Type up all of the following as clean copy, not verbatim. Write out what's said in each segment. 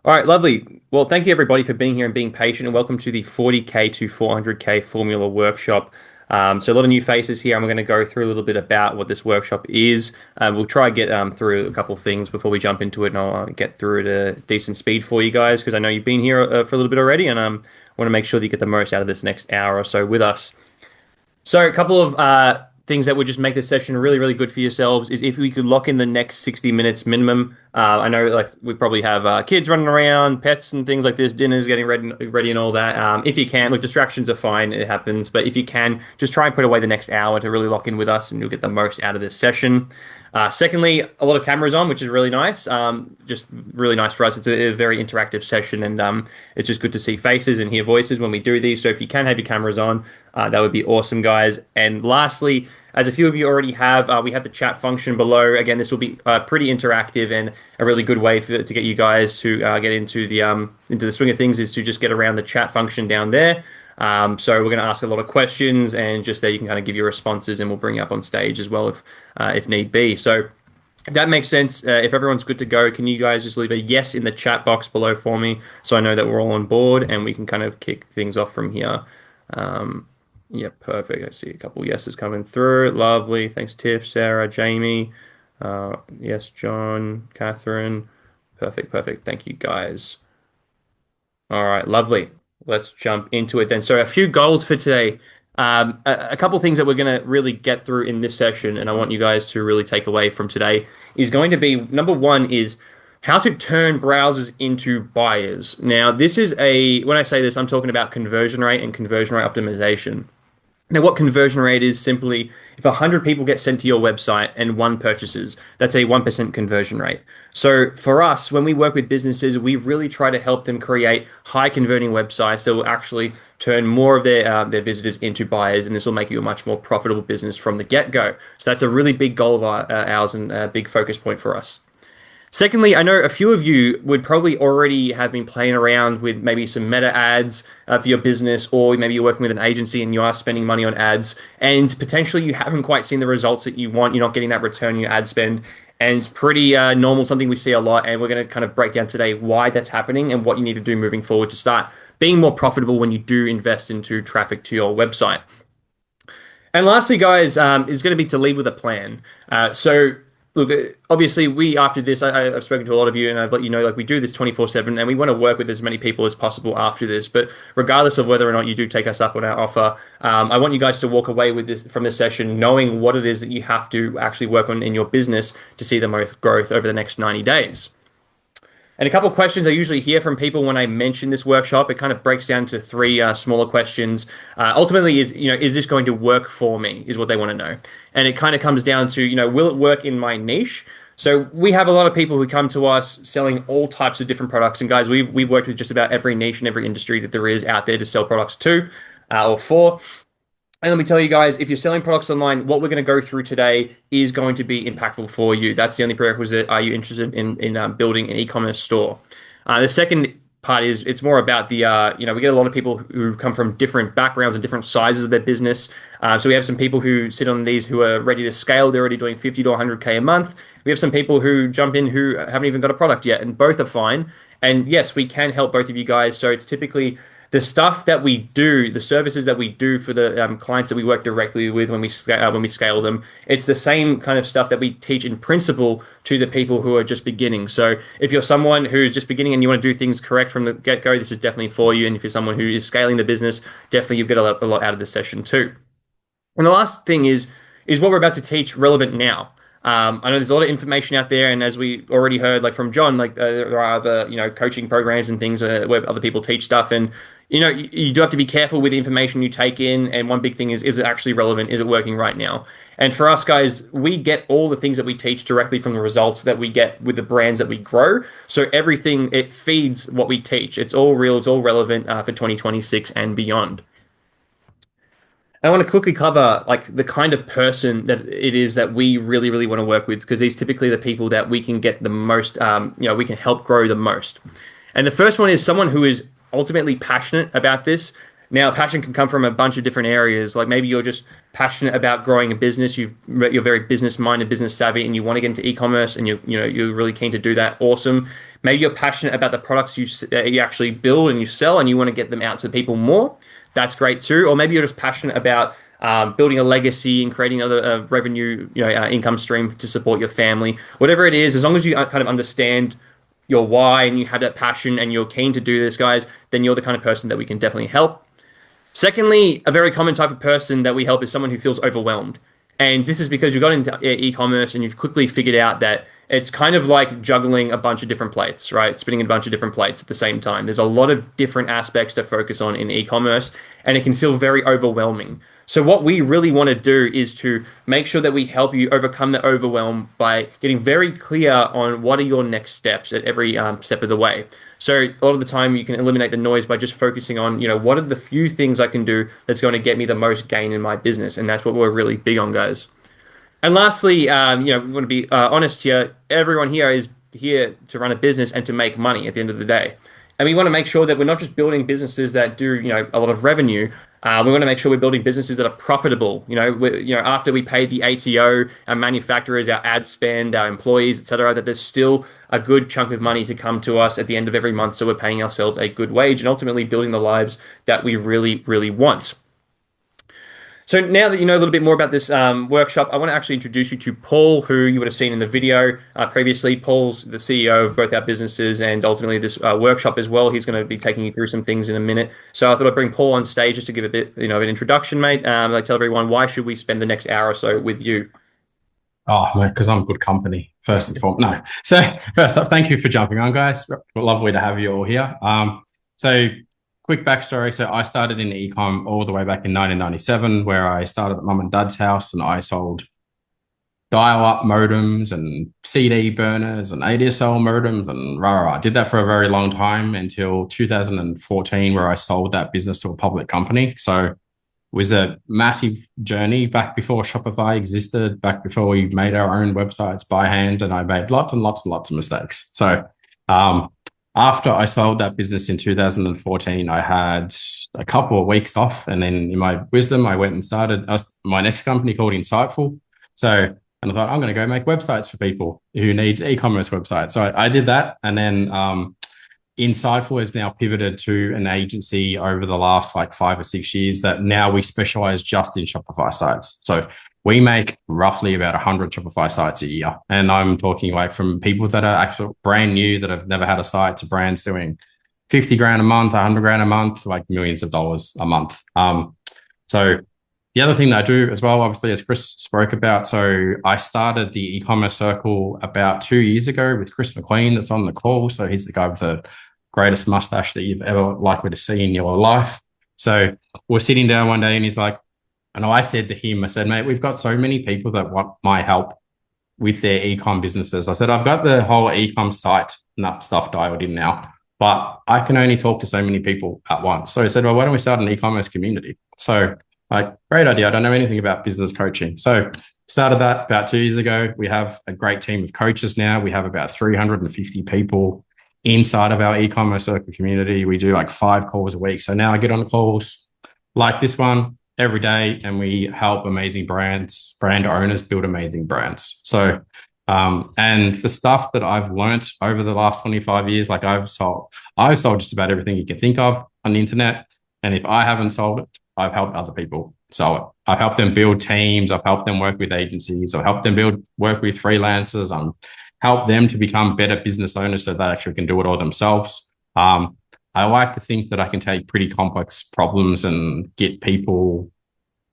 All right, lovely. Well, thank you everybody for being here and being patient, and welcome to the 40K to 400K formula workshop. So a lot of new faces here, and we're going to go through a little bit about what this workshop is. We'll try to get through a couple of things before we jump into it, and I'll get through it at a decent speed for you guys because I know you've been here for a little bit already, and want to make sure that you get the most out of this next hour or so with us. So a couple of things that would just make this session really, really good for yourselves is if we could lock in the next 60 minutes minimum. I know like we probably have kids running around, pets and things like this, dinners getting ready and all that. If you can, look, distractions are fine, it happens. But if you can, just try and put away the next hour to really lock in with us and you'll get the most out of this session. Secondly, a lot of cameras on, which is really nice. Just really nice for us. It's a very interactive session, and it's just good to see faces and hear voices when we do these. So if you can have your cameras on, that would be awesome, guys. And lastly, as a few of you already have, we have the chat function below. Again, this will be pretty interactive and a really good way to get you guys to get into the swing of things is to just get around the chat function down there. So we're going to ask a lot of questions, and just there you can kind of give your responses, and we'll bring you up on stage as well if need be. So if that makes sense, if everyone's good to go, can you guys just leave a yes in the chat box below for me so I know that we're all on board and we can kind of kick things off from here. Yeah, perfect. I see a couple yeses coming through. Lovely. Thanks, Tiff, Sarah, Jamie. Yes, John, Catherine. Perfect. Thank you, guys. All right, lovely. Let's jump into it then. So a few goals for today. A couple things that we're going to really get through in this session, and I want you guys to really take away from today, is going to be, number one is how to turn browsers into buyers. Now, when I say this, I'm talking about conversion rate and conversion rate optimization. Now, what conversion rate is simply if 100 people get sent to your website and one purchases, that's a 1% conversion rate. So for us, when we work with businesses, we really try to help them create high converting websites that will actually turn more of their visitors into buyers, and this will make you a much more profitable business from the get-go. So that's a really big goal of ours and a big focus point for us. Secondly, I know a few of you would probably already have been playing around with maybe some meta ads for your business, or maybe you're working with an agency and you are spending money on ads, and potentially you haven't quite seen the results that you want. You're not getting that return on your ad spend, and it's pretty normal, something we see a lot, and we're going to kind of break down today why that's happening and what you need to do moving forward to start being more profitable when you do invest into traffic to your website. And lastly, guys, is going to be to lead with a plan. Look, obviously, after this, I've spoken to a lot of you, and I've let you know, like, we do this 24/7, and we want to work with as many people as possible after this. But regardless of whether or not you do take us up on our offer, I want you guys to walk away from this session knowing what it is that you have to actually work on in your business to see the most growth over the next 90 days. And a couple of questions I usually hear from people when I mention this workshop, it kind of breaks down to three smaller questions. Ultimately, is this going to work for me? Is what they want to know. And it kind of comes down to, will it work in my niche? So we have a lot of people who come to us selling all types of different products. And guys, we've worked with just about every niche and every industry that there is out there to sell products to or for. And let me tell you guys, if you're selling products online, what we're going to go through today is going to be impactful for you. That's the only prerequisite. Are you interested in building an e-commerce store? The second part is it's more about we get a lot of people who come from different backgrounds and different sizes of their business. So we have some people who sit on these who are ready to scale. They're already doing 50 to 100K a month. We have some people who jump in who haven't even got a product yet, and both are fine. And yes, we can help both of you guys. So it's typically the stuff that we do, the services that we do for the clients that we work directly with when we scale them, it's the same kind of stuff that we teach in principle to the people who are just beginning. So if you're someone who's just beginning and you want to do things correct from the get-go, this is definitely for you. And if you're someone who is scaling the business, definitely you'll get a lot out of this session too. And the last thing is what we're about to teach relevant now. I know there's a lot of information out there, and as we already heard, like from John, there are other coaching programs and things where other people teach stuff, and you do have to be careful with the information you take in. And one big thing is it actually relevant? Is it working right now? And for us guys, we get all the things that we teach directly from the results that we get with the brands that we grow. So everything, it feeds what we teach. It's all real. It's all relevant for 2026 and beyond. I want to quickly cover like the kind of person that it is that we really, really want to work with, because these typically the people that we can get the most, we can help grow the most. And the first one is someone who is ultimately passionate about this. Now, passion can come from a bunch of different areas. Like maybe you're just passionate about growing a business. You're very business minded, business savvy, and you want to get into e-commerce, and you're really keen to do that. Awesome. Maybe you're passionate about the products you actually build and you sell, and you want to get them out to people more. That's great too. Or maybe you're just passionate about building a legacy and creating another revenue, income stream to support your family. Whatever it is, as long as you kind of understand your why and you have that passion and you're keen to do this, guys, then you're the kind of person that we can definitely help. Secondly, a very common type of person that we help is someone who feels overwhelmed. And this is because you've got into e-commerce and you've quickly figured out that it's kind of like juggling a bunch of different plates, right? Spinning a bunch of different plates at the same time. There's a lot of different aspects to focus on in e-commerce, and it can feel very overwhelming. So what we really want to do is to make sure that we help you overcome the overwhelm by getting very clear on what are your next steps at every step of the way. So a lot of the time you can eliminate the noise by just focusing on, what are the few things I can do that's going to get me the most gain in my business. And that's what we're really big on, guys. And lastly, we want to be honest here. Everyone here is here to run a business and to make money at the end of the day. And we want to make sure that we're not just building businesses that do, a lot of revenue. We want to make sure we're building businesses that are profitable. After we pay the ATO, our manufacturers, our ad spend, our employees, etc., that there's still a good chunk of money to come to us at the end of every month. So we're paying ourselves a good wage and ultimately building the lives that we really, really want. So now that you know a little bit more about this workshop, I want to actually introduce you to Paul, who you would have seen in the video previously. Paul's the CEO of both our businesses and ultimately this workshop as well. He's going to be taking you through some things in a minute. So I thought I'd bring Paul on stage just to give a bit, of an introduction, mate. Like tell everyone, why should we spend the next hour or so with you? Oh, no, because I'm good company, first and foremost. No. So first up, thank you for jumping on, guys. Lovely to have you all here. So quick backstory. So I started in ecom all the way back in 1997, where I started at mum and dad's house and I sold dial-up modems and CD burners and ADSL modems and rah. I did that for a very long time until 2014, where I sold that business to a public company. So was a massive journey back before Shopify existed, back before we made our own websites by hand, and I made lots and lots and lots of mistakes. So after I sold that business in 2014, I had a couple of weeks off, and then in my wisdom, I went and started my next company called Insightful. So, and I thought, I'm going to go make websites for people who need e-commerce websites. So I did that, and then Insightful has now pivoted to an agency over the last 5 or 6 years that now we specialize just in Shopify sites. So we make roughly about 100 Shopify sites a year. And I'm talking from people that are actually brand new that have never had a site to brands doing 50 grand a month, 100 grand a month, millions of dollars a month. So the other thing that I do as well, obviously, as Chris spoke about, so I started the e-commerce circle about 2 years ago with Chris McQueen that's on the call. So he's the guy with the greatest mustache that you've ever likely to see in your life. So we're sitting down one day and he's like, and I said to him, I said, mate, we've got so many people that want my help with their e-com businesses. I said, I've got the whole e-com site stuff dialed in now, but I can only talk to so many people at once. So he said, well, why don't we start an e-commerce community? So great idea. I don't know anything about business coaching. So started that about 2 years ago. We have a great team of coaches now. We have about 350 people inside of our e-commerce circle community. We do 5 calls a week. So now I get on calls like this one every day, and we help amazing brand owners build amazing brands. So, and the stuff that I've learned over the last 25 years, I've sold just about everything you can think of on the internet. And if I haven't sold it, I've helped other people sell it. I've helped them build teams. I've helped them work with agencies. I've helped them work with freelancers. Help them to become better business owners so they actually can do it all themselves. I like to think that I can take pretty complex problems and get people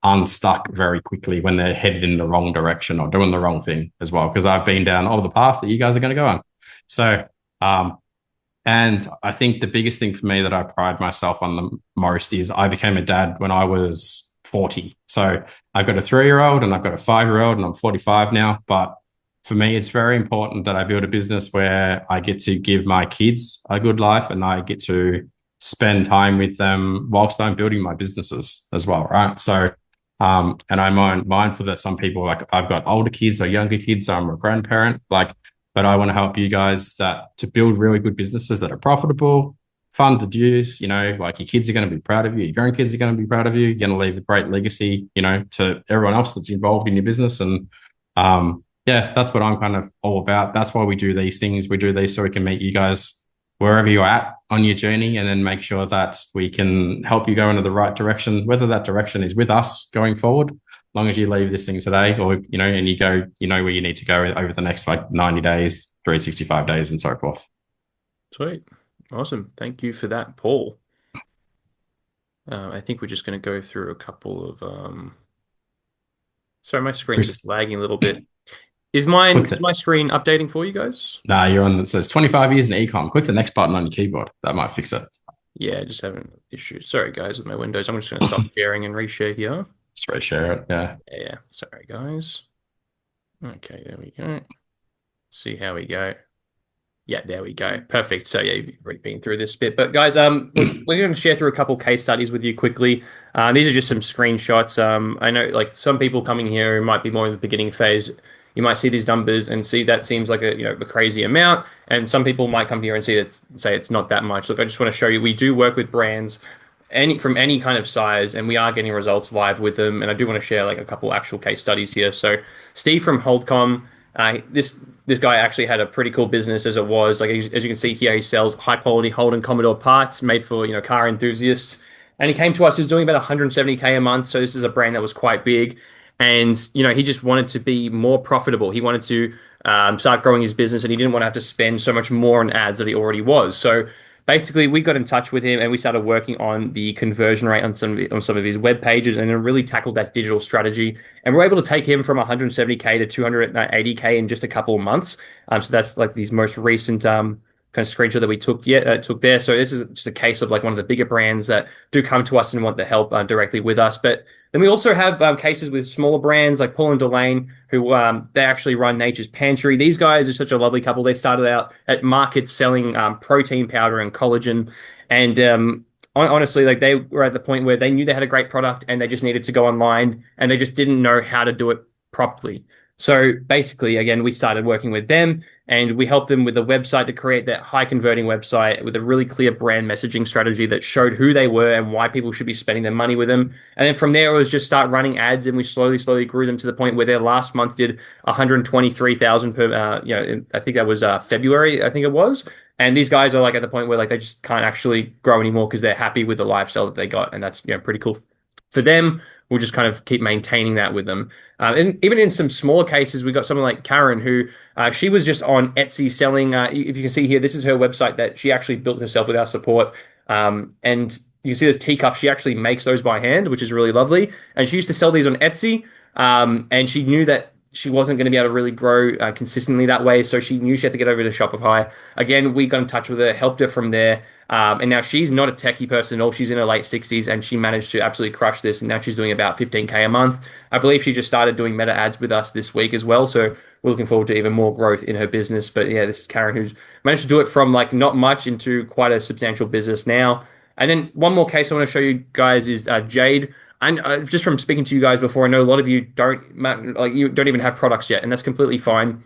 unstuck very quickly when they're headed in the wrong direction or doing the wrong thing as well, because I've been down the path that you guys are going to go on. So, and I think the biggest thing for me that I pride myself on the most is I became a dad when I was 40. So I've got a 3-year-old and I've got a 5-year-old and I'm 45 now, but for me, it's very important that I build a business where I get to give my kids a good life and I get to spend time with them whilst I'm building my businesses as well, right? So, and I'm mindful that some people, I've got older kids or younger kids, so I'm a grandparent, but I want to help you guys to build really good businesses that are profitable, fun to use, your kids are going to be proud of you, your grandkids are going to be proud of you, you're going to leave a great legacy, to everyone else that's involved in your business. And, yeah, that's what I'm kind of all about. That's why we do these things. We do these so we can meet you guys wherever you're at on your journey and then make sure that we can help you go into the right direction, whether that direction is with us going forward, as long as you leave this thing today or, and you go, where you need to go over the next like 90 days, 365 days and so forth. Sweet. Awesome. Thank you for that, Paul. I think we're just going to go through a couple of sorry, my screen's just Chris, lagging a little bit. Is mine click is the, my screen updating for you guys? nah, you're on, it says 25 years in ecom. Click the next button on your keyboard. That might fix it. Yeah, just having issues. Sorry guys with my windows. I'm just going to stop sharing and reshare here. Just reshare it. Yeah. Yeah, sorry guys. Okay, there we go. See how we go. Yeah, there we go. Perfect. So yeah, you've already been through this bit. But guys, we're going to share through a couple case studies with you quickly. These are just some screenshots. I know like some people coming here who might be more in the beginning phase, you might see these numbers and see that seems like a crazy amount. And some people might come here and say it's not that much. Look, I just want to show you we do work with brands from any kind of size, and we are getting results live with them. And I do want to share like a couple actual case studies here. So Steve from Holdcom, this guy actually had a pretty cool business as it was. Like as you can see here, he sells high quality Holden Commodore parts made for car enthusiasts. And he came to us. He was doing about 170K a month. So this is a brand that was quite big, and he just wanted to be more profitable. He wanted to start growing his business, and he didn't want to have to spend so much more on ads that he already was. So basically, we got in touch with him and we started working on the conversion rate on some of his web pages, and then really tackled that digital strategy. And we're able to take him from 170K to 280K in just a couple of months. So that's like these most recent kind of screenshot that we took there. So this is just a case of like one of the bigger brands that do come to us and want the help directly with us. But then we also have cases with smaller brands like Paul and Delane, who they actually run Nature's Pantry. These guys are such a lovely couple. They started out at markets selling protein powder and collagen, and honestly, like they were at the point where they knew they had a great product and they just needed to go online, and they just didn't know how to do it properly. So basically, again, we started working with them and we helped them with a website to create that high converting website with a really clear brand messaging strategy that showed who they were and why people should be spending their money with them. And then from there, it was just start running ads, and we slowly grew them to the point where their last month did 123,000 per, I think that was February, I think it was. And these guys are like at the point where like they just can't actually grow anymore because they're happy with the lifestyle that they got, and that's pretty cool for them. We'll just kind of keep maintaining that with them. And even in some smaller cases, we got someone like Karen who she was just on Etsy selling. If you can see here, this is her website that she actually built herself with our support. And you can see the teacups. She actually makes those by hand, which is really lovely. And she used to sell these on Etsy. And she knew that she wasn't going to be able to really grow consistently that way. So she knew she had to get over to Shopify. Again, we got in touch with her, helped her from there. And now she's not a techie person at all. She's in her late 60s and she managed to absolutely crush this. And now she's doing about 15K a month. I believe she just started doing meta ads with us this week as well. So we're looking forward to even more growth in her business. But yeah, this is Karen who's managed to do it from like not much into quite a substantial business now. And then one more case I want to show you guys is Jade. And just from speaking to you guys before, I know a lot of you you don't even have products yet, and that's completely fine.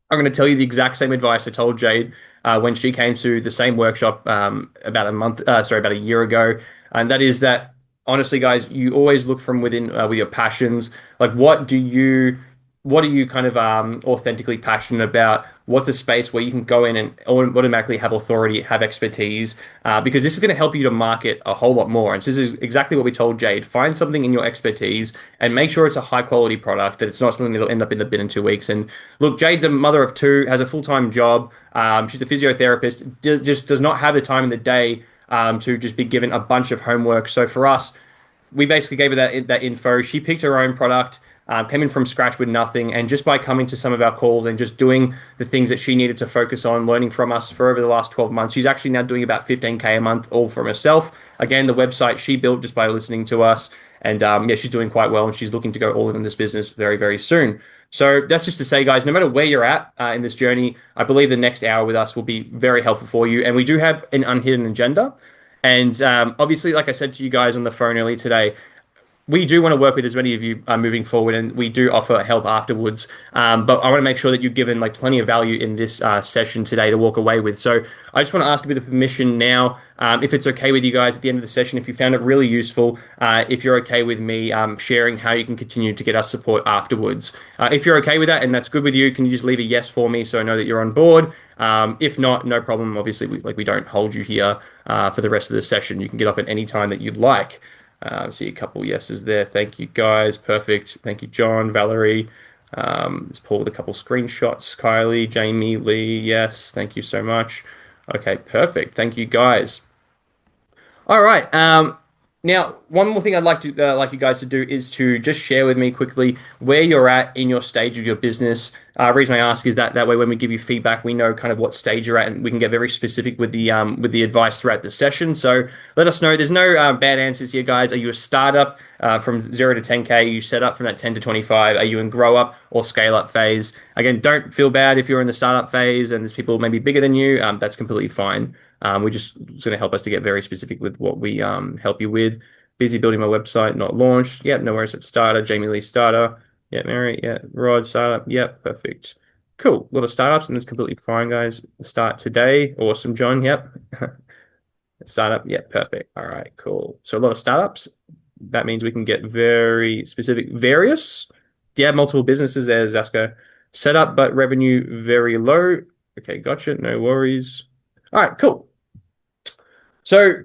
I'm going to tell you the exact same advice I told Jade when she came to the same workshop about a year ago, and that is that honestly, guys, you always look from within with your passions. Like, what are you kind of authentically passionate about? What's a space where you can go in and automatically have authority, have expertise, because this is going to help you to market a whole lot more. And so this is exactly what we told Jade. Find something in your expertise and make sure it's a high quality product, that it's not something that'll end up in the bin in 2 weeks. And look, Jade's a mother of two, has a full-time job. She's a physiotherapist, just does not have the time in the day to just be given a bunch of homework. So for us, we basically gave her that info. She picked her own product, came in from scratch with nothing, and just by coming to some of our calls and just doing the things that she needed to focus on, learning from us for over the last 12 months, she's actually now doing about 15K a month all from herself. Again, the website she built just by listening to us, and yeah, she's doing quite well, and she's looking to go all in this business very, very soon. So that's just to say, guys, no matter where you're at in this journey, I believe the next hour with us will be very helpful for you. And we do have an unhidden agenda. And obviously, like I said to you guys on the phone earlier today, we do want to work with as many of you moving forward, and we do offer help afterwards. But I want to make sure that you're given like plenty of value in this session today to walk away with. So I just want to ask a bit of permission now, if it's okay with you guys at the end of the session, if you found it really useful, if you're okay with me sharing how you can continue to get us support afterwards. If you're okay with that and that's good with you, can you just leave a yes for me so I know that you're on board? If not, no problem. Obviously, we don't hold you here for the rest of the session. You can get off at any time that you'd like. See a couple yeses there. Thank you, guys. Perfect. Thank you, John, Valerie. Let's pull with a couple screenshots. Kylie, Jamie, Lee. Yes. Thank you so much. Okay, perfect. Thank you, guys. All right. Now, one more thing I'd like you guys to do is to just share with me quickly where you're at in your stage of your business. Reason I ask is that way when we give you feedback, we know kind of what stage you're at, and we can get very specific with the advice throughout the session. So let us know. There's no bad answers here, guys. Are you a startup from 0 to 10K? Are you set up from that 10 to 25? Are you in grow up or scale up phase? Again, don't feel bad if you're in the startup phase and there's people maybe bigger than you. That's completely fine. It's going to help us to get very specific with what we help you with. Busy building my website, not launched. Yep, no worries. At starter, Jamie Lee starter. Yeah, Mary. Yeah, Rod startup. Yep, perfect. Cool. A lot of startups, and that's completely fine, guys. Start today. Awesome, John. Yep. Startup. Yep, perfect. All right, cool. So a lot of startups. That means we can get very specific. Various. Do you have multiple businesses there, Zasco? Setup, but revenue very low. Okay, gotcha. No worries. All right, cool. So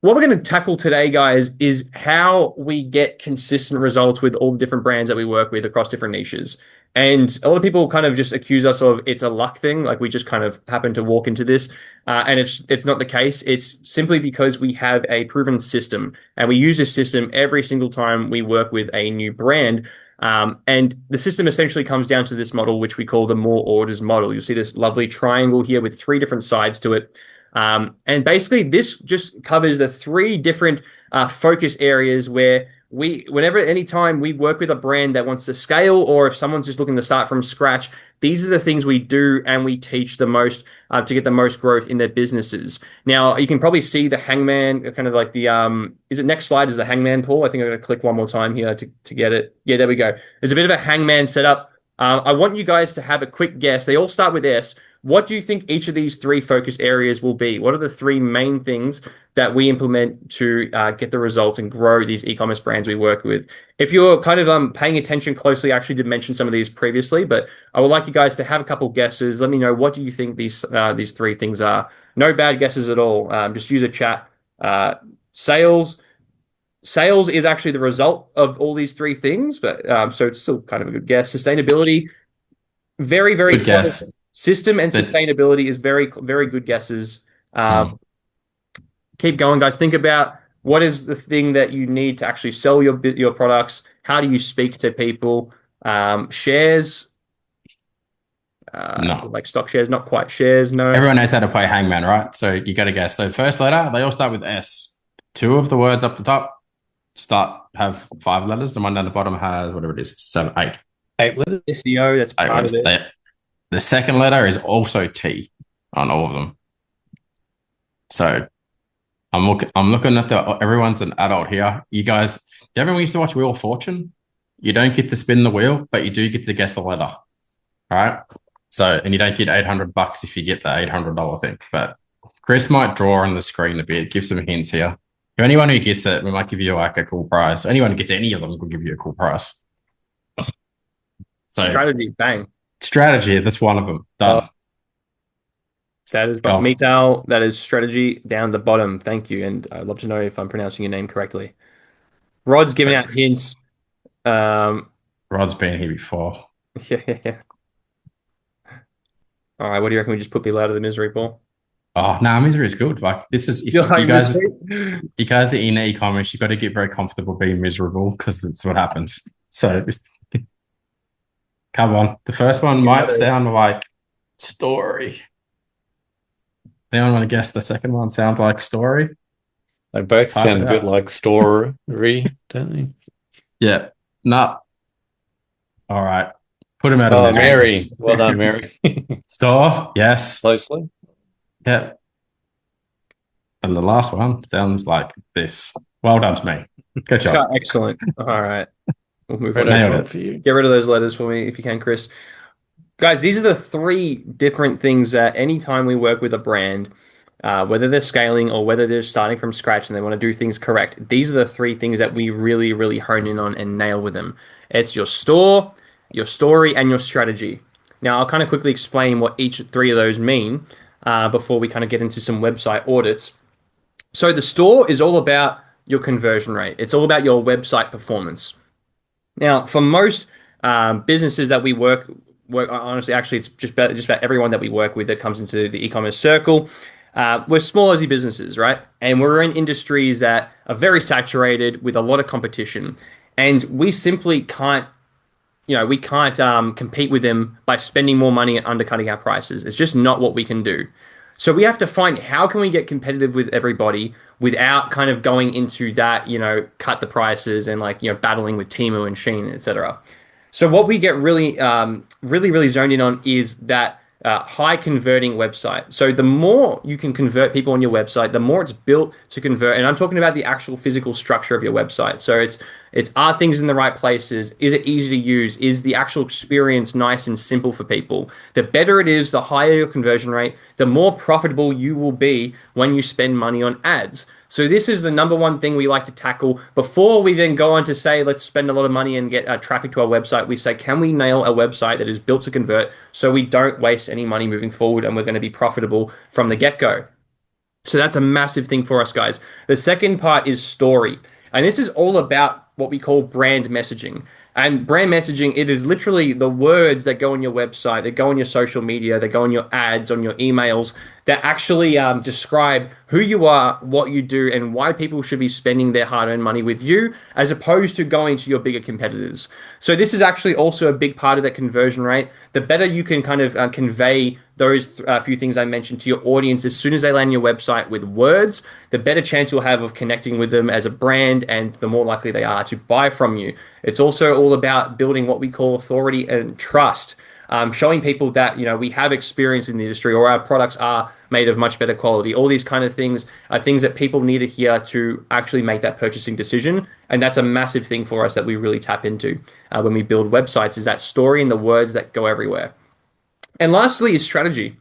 what we're going to tackle today, guys, is how we get consistent results with all the different brands that we work with across different niches. And a lot of people kind of just accuse us of it's a luck thing, like we just kind of happen to walk into this. And it's not the case. It's simply because we have a proven system, and we use this system every single time we work with a new brand. And the system essentially comes down to this model, which we call the more orders model. You'll see this lovely triangle here with 3 different sides to it. And basically, this just covers the 3 different focus areas where anytime we work with a brand that wants to scale, or if someone's just looking to start from scratch, these are the things we do and we teach the most to get the most growth in their businesses. Now, you can probably see the hangman, kind of like the, next slide is the hangman, Paul? I think I'm going to click one more time here to get it. Yeah, there we go. There's a bit of a hangman setup. I want you guys to have a quick guess. They all start with S. What do you think each of these 3 focus areas will be? What are the 3 main things that we implement to get the results and grow these e-commerce brands we work with? If you're kind of paying attention closely, I actually did mention some of these previously, but I would like you guys to have a couple guesses. Let me know, what do you think these 3 things are? No bad guesses at all. Just use a chat. Sales is actually the result of all these 3 things, but so it's still kind of a good guess. Sustainability, very, very good guess. System and sustainability is very, very good guesses. Keep going, guys. Think about what is the thing that you need to actually sell your products. How do you speak to people? Shares, No. like stock shares, not quite shares. No. Everyone knows how to play hangman, right? So you got to guess. So first letter, they all start with S. 2 of the words up the top have 5 letters. The one down the bottom has whatever it is, 7, 8. 8 letters. SEO, that's part of it. The second letter is also T on all of them. So I'm looking at everyone's an adult here. You guys, everyone used to watch Wheel of Fortune? You don't get to spin the wheel, but you do get to guess the letter. All right? So, and you don't get $800 if you get the $800 thing. But Chris might draw on the screen a bit, give some hints here. For anyone who gets it, we might give you like a cool prize. Anyone who gets any of them, we'll give you a cool prize. So strategy, bang. Strategy, that's one of them. Done. That is Mital, that is strategy down the bottom. Thank you. And I'd love to know if I'm pronouncing your name correctly. Rod's giving out hints. Rod's been here before. Yeah. All right, what do you reckon we just put people out of the misery, Paul? Oh, no, misery is good. Like, this is, if you guys are in e-commerce, you've got to get very comfortable being miserable, because that's what happens. So come on. The first one might sound like story. Anyone want to guess the second one sounds like story? They both sound a bit like story, don't they? Yeah. No. All right. Put him out of misery. Mary. Well done, Mary. Store. Yes. Closely. Yeah. And the last one sounds like this. Well done to me. Good job. Excellent. All right. We'll move on. Nailed it. For you. Get rid of those letters for me if you can, Chris. Guys, these are the three different things that anytime we work with a brand, whether they're scaling or whether they're starting from scratch and they want to do things correct, these are the three things that we really, really hone in on and nail with them. It's your store, your story, and your strategy. Now, I'll kind of quickly explain what each three of those mean before we kind of get into some website audits. So the store is all about your conversion rate. It's all about your website performance. Now, for most businesses that we work honestly, actually, it's just about everyone that we work with that comes into the e-commerce circle. We're small Aussie businesses, right? And we're in industries that are very saturated with a lot of competition, and we simply can't, we can't compete with them by spending more money and undercutting our prices. It's just not what we can do. So we have to find how can we get competitive with everybody without kind of going into that, cut the prices and battling with Temu and Shein, etc. So what we get really, really zoned in on is that high converting website. So the more you can convert people on your website, the more it's built to convert. And I'm talking about the actual physical structure of your website. So it's are things in the right places? Is it easy to use? Is the actual experience nice and simple for people? The better it is, the higher your conversion rate, the more profitable you will be when you spend money on ads. So this is the number one thing we like to tackle before we then go on to say, let's spend a lot of money and get traffic to our website. We say, can we nail a website that is built to convert so we don't waste any money moving forward and we're going to be profitable from the get-go? So that's a massive thing for us, guys. The second part is story. And this is all about what we call brand messaging. And brand messaging, it is literally the words that go on your website, that go on your social media, that go on your ads, on your emails, that actually describe who you are, what you do, and why people should be spending their hard-earned money with you, as opposed to going to your bigger competitors. So this is actually also a big part of that conversion rate. The better you can kind of convey those few things I mentioned to your audience as soon as they land on your website with words, the better chance you'll have of connecting with them as a brand, and the more likely they are to buy from you. It's also all about building what we call authority and trust. Showing people that we have experience in the industry, or our products are made of much better quality. All these kind of things are things that people need to hear to actually make that purchasing decision, and that's a massive thing for us that we really tap into when we build websites, is that story and the words that go everywhere. And lastly is strategy.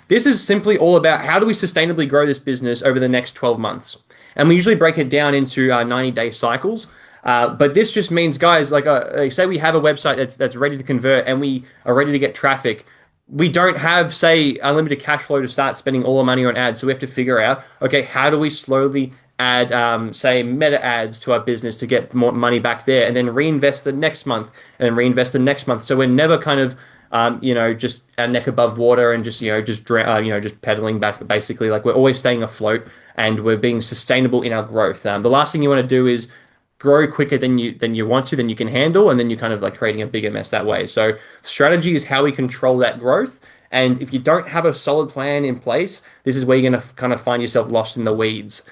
This is simply all about how do we sustainably grow this business over the next 12 months. And we usually break it down into 90-day cycles. But this just means, guys, say we have a website that's ready to convert and we are ready to get traffic. We don't have, say, unlimited cash flow to start spending all our money on ads. So we have to figure out, okay, how do we slowly add, say, meta ads to our business to get more money back there, and then reinvest the next month and reinvest the next month. So we're never kind of, just our neck above water and just pedaling back. Basically, we're always staying afloat and we're being sustainable in our growth. The last thing you want to do is grow quicker than you want to, than you can handle, and then you're kind of creating a bigger mess that way. So strategy is how we control that growth. And if you don't have a solid plan in place, this is where you're going to kind of find yourself lost in the weeds.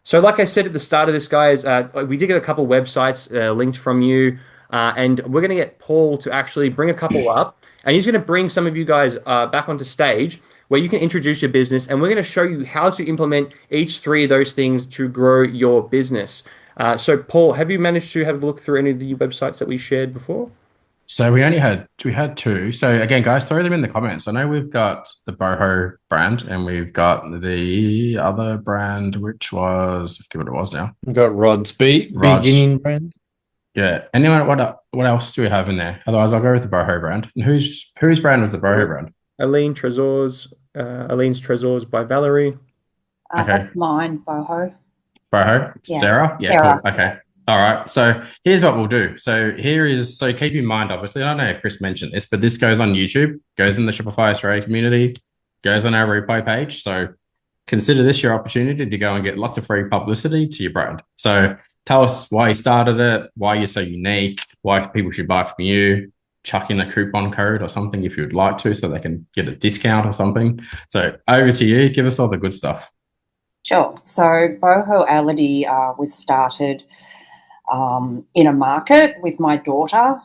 So like I said at the start of this, guys, we did get a couple websites linked from you, and we're going to get Paul to actually bring a couple up, and he's going to bring some of you guys back onto stage where you can introduce your business, and we're going to show you how to implement each three of those things to grow your business. So Paul, have you managed to have a look through any of the websites that we shared before? So we had two. So again, guys, throw them in the comments. I know we've got the Boho brand and we've got the other brand, which was, I forget what it was now. We've got Rod's beginning brand. Yeah. Anyone, what else do we have in there? Otherwise, I'll go with the Boho brand. And whose brand was the Boho brand? Aline's Trésors by Valerie. Okay. That's mine, Boho. Boho? Yeah. Sarah? Yeah, Sarah. cool. Okay. All right. So here's what we'll do. So keep in mind, obviously, I don't know if Chris mentioned this, but this goes on YouTube, goes in the Shopify Australia community, goes on our replay page. So consider this your opportunity to go and get lots of free publicity to your brand. So tell us why you started it, why you're so unique, why people should buy from you, chuck in a coupon code or something if you'd like to so they can get a discount or something. So over to you. Give us all the good stuff. Sure. So Bohoality was started in a market with my daughter.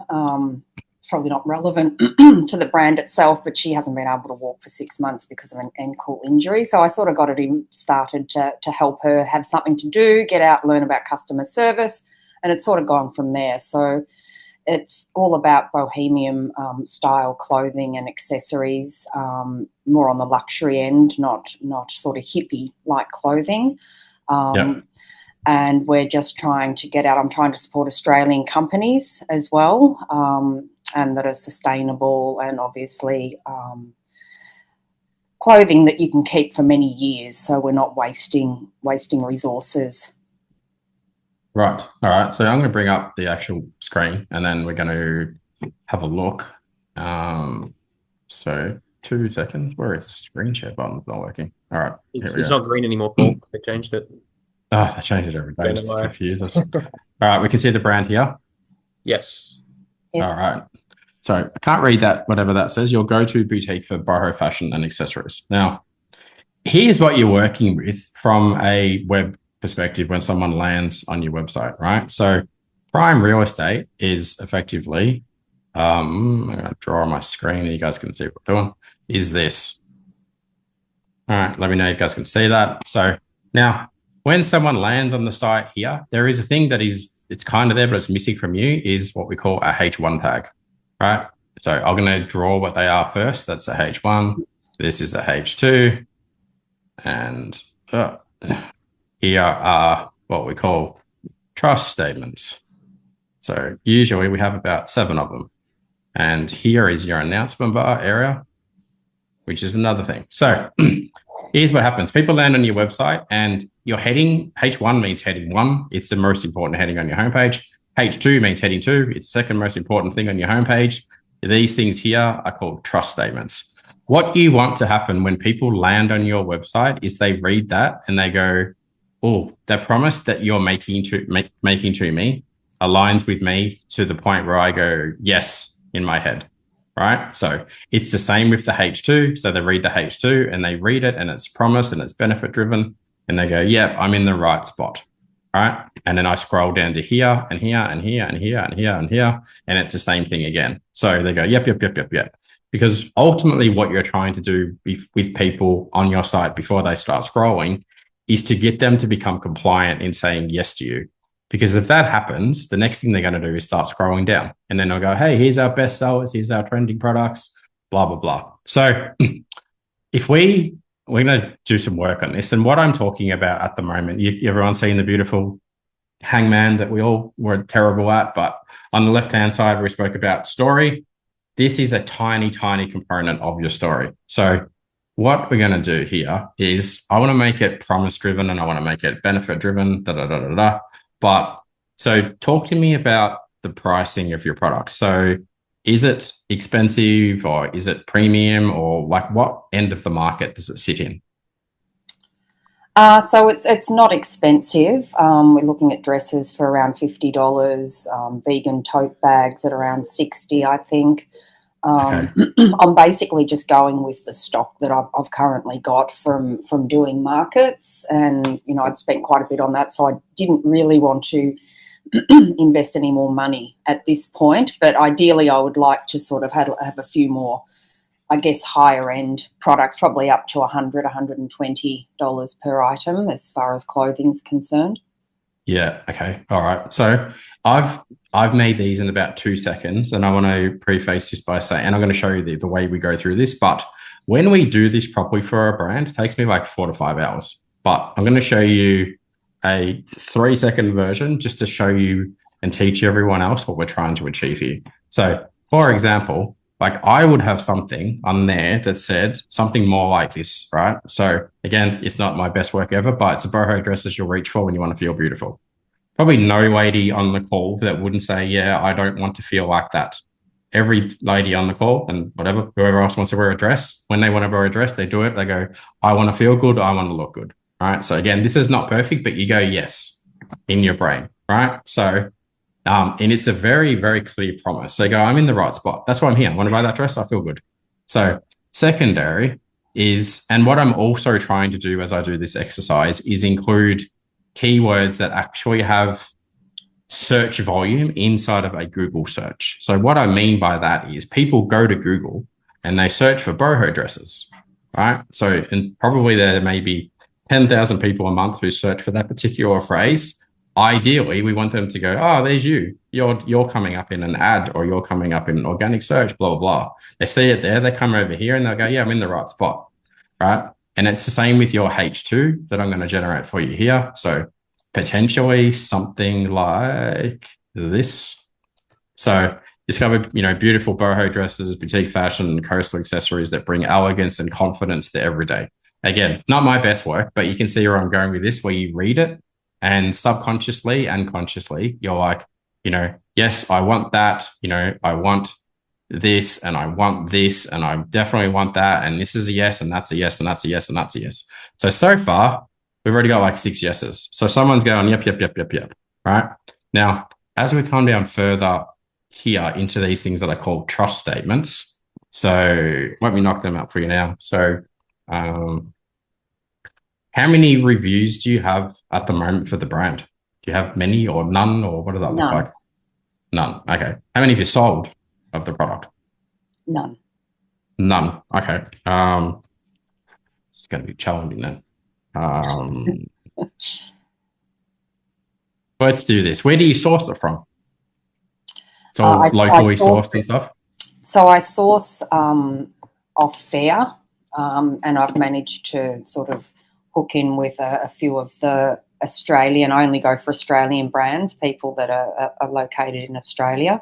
probably not relevant to the brand itself, but she hasn't been able to walk for 6 months because of an ankle injury. So I sort of got it started to help her have something to do, get out, learn about customer service, and it's sort of gone from there. So it's all about bohemian style clothing and accessories, more on the luxury end, not sort of hippie-like clothing. And we're just trying to get out. I'm trying to support Australian companies as well, and that are sustainable, and obviously clothing that you can keep for many years, so we're not wasting resources. Right. All right. So I'm going to bring up the actual screen, and then we're going to have a look. So 2 seconds. Where is the screen share button? It's not working. All right. It's not green anymore, Paul. They changed it. Oh, they changed it every day just to confuse us. All right. We can see the brand here. Yes. All right. So I can't read that, whatever that says. Your go-to boutique for boho fashion and accessories. Now, here's what you're working with from a web perspective when someone lands on your website, right? So prime real estate is effectively, I'm going to draw on my screen and you guys can see what we're doing, is this. All right, let me know if you guys can see that. So now, when someone lands on the site here, there is a thing that it's kind of there, but it's missing from you, is what we call a H1 tag, right? So I'm going to draw what they are first. That's a H1. This is a H2. And here are what we call trust statements. So usually we have about 7 of them. And here is your announcement bar area, which is another thing. So here's what happens. People land on your website and your heading, H1 means heading 1. It's the most important heading on your homepage. H2 means heading 2. It's the second most important thing on your homepage. These things here are called trust statements. What you want to happen when people land on your website is they read that and they go, oh, the promise that you're making to me aligns with me to the point where I go, yes, in my head, right? So it's the same with the H2. So they read the H2 and they read it and it's promise and it's benefit driven. And they go, yep, I'm in the right spot, right? And then I scroll down to here and here and here and here and here and here. And it's the same thing again. So they go, yep. Because ultimately what you're trying to do with people on your site before they start scrolling is to get them to become compliant in saying yes to you. Because if that happens, the next thing they're going to do is start scrolling down. And then they'll go, hey, here's our best sellers, here's our trending products, blah, blah, blah. So if we're going to do some work on this, and what I'm talking about at the moment, everyone's seen the beautiful hangman that we all were terrible at, but on the left-hand side, we spoke about story. This is a tiny, tiny component of your story. So what we're going to do here is I want to make it promise-driven and I want to make it benefit-driven, But so talk to me about the pricing of your product. So is it expensive or is it premium, or like what end of the market does it sit in? So it's not expensive. We're looking at dresses for around $50, vegan tote bags at around $60, I think. Okay. I'm basically just going with the stock that I've currently got from doing markets, and I'd spent quite a bit on that, so I didn't really want to invest any more money at this point. But ideally, I would like to sort of have a few more, I guess, higher end products, probably up to $100, $120 per item as far as clothing's concerned. Yeah. Okay. All right. So I've made these in about 2 seconds, and I want to preface this by saying, and I'm going to show you the way we go through this, but when we do this properly for a brand, it takes me like 4 to 5 hours. But I'm going to show you a 3-second version just to show you and teach everyone else what we're trying to achieve here. So, for example, like I would have something on there that said something more like this, right? So again, it's not my best work ever, but it's a boho dresses you'll reach for when you want to feel beautiful. Probably no lady on the call that wouldn't say, yeah, I don't want to feel like that. Every lady on the call and whoever else wants to wear a dress, when they want to wear a dress, they do it. They go, I want to feel good. I want to look good. All right. So again, this is not perfect, but you go, yes, in your brain, right? So and it's a very, very clear promise. They go, I'm in the right spot. That's why I'm here. I want to buy that dress. I feel good. So secondary is, and what I'm also trying to do as I do this exercise is include keywords that actually have search volume inside of a Google search. So what I mean by that is people go to Google and they search for boho dresses, right? So, and probably there may be 10,000 people a month who search for that particular phrase. Ideally, we want them to go, oh, there's you. You're coming up in an ad, or you're coming up in an organic search, blah, blah, blah. They see it there, they come over here and they'll go, yeah, I'm in the right spot, right? And it's the same with your H2 that I'm going to generate for you here. So potentially something like this. So discover, beautiful boho dresses, boutique fashion, and coastal accessories that bring elegance and confidence to every day. Again, not my best work, but you can see where I'm going with this, where you read it and subconsciously and consciously, you're like, yes, I want that, I want this and I want this and I definitely want that. And this is a yes, and that's a yes, and that's a yes, and that's a yes. So far, we've already got like 6 yeses. So someone's going, yep, yep, yep, yep, yep. Right? Now, as we come down further here into these things that I call trust statements. So let me knock them out for you now. So how many reviews do you have at the moment for the brand? Do you have many or none, or what does that look like? None. Okay. How many have you sold of the product? None. None. Okay. It's going to be challenging then. Let's do this. Where do you source it from? It's all locally sourced and stuff? So I source off Fair, and I've managed to sort of hook in with a few of the Australian, I only go for Australian brands, people that are located in Australia.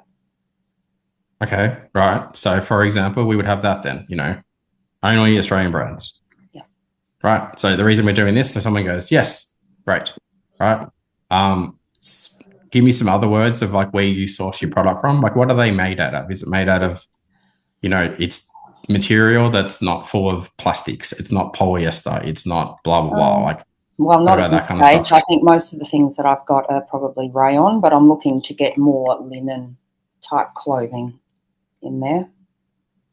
Okay, right. So, for example, we would have that then, only Australian brands. Yeah. Right. So the reason we're doing this, so someone goes, yes, great. Right. Give me some other words of like where you source your product from. Like, what are they made out of? Is it made out of, it's material that's not full of plastics. It's not polyester. It's not blah, blah, blah. Like, well, not at this stage. I think most of the things that I've got are probably rayon, but I'm looking to get more linen type clothing in there.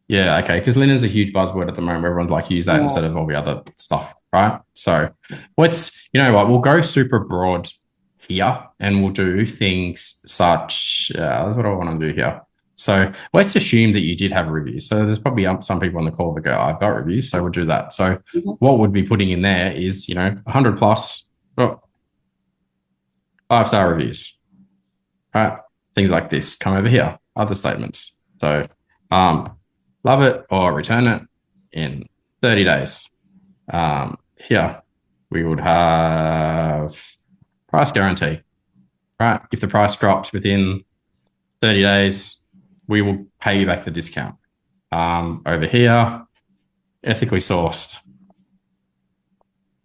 Yeah, okay, because linen's a huge buzzword at the moment. Everyone's like, use that instead of all the other stuff, right? So we'll go super broad here and we'll do things such, that's what I want to do here. So let's assume that you did have reviews. So there's probably some people on the call that go, I've got reviews, so we'll do that. So what we'd be putting in there is, 100 plus 5-star reviews, right? Things like this come over here, other statements. So love it or return it in 30 days. Here we would have price guarantee, right? If the price drops within 30 days, we will pay you back the discount. Over here, ethically sourced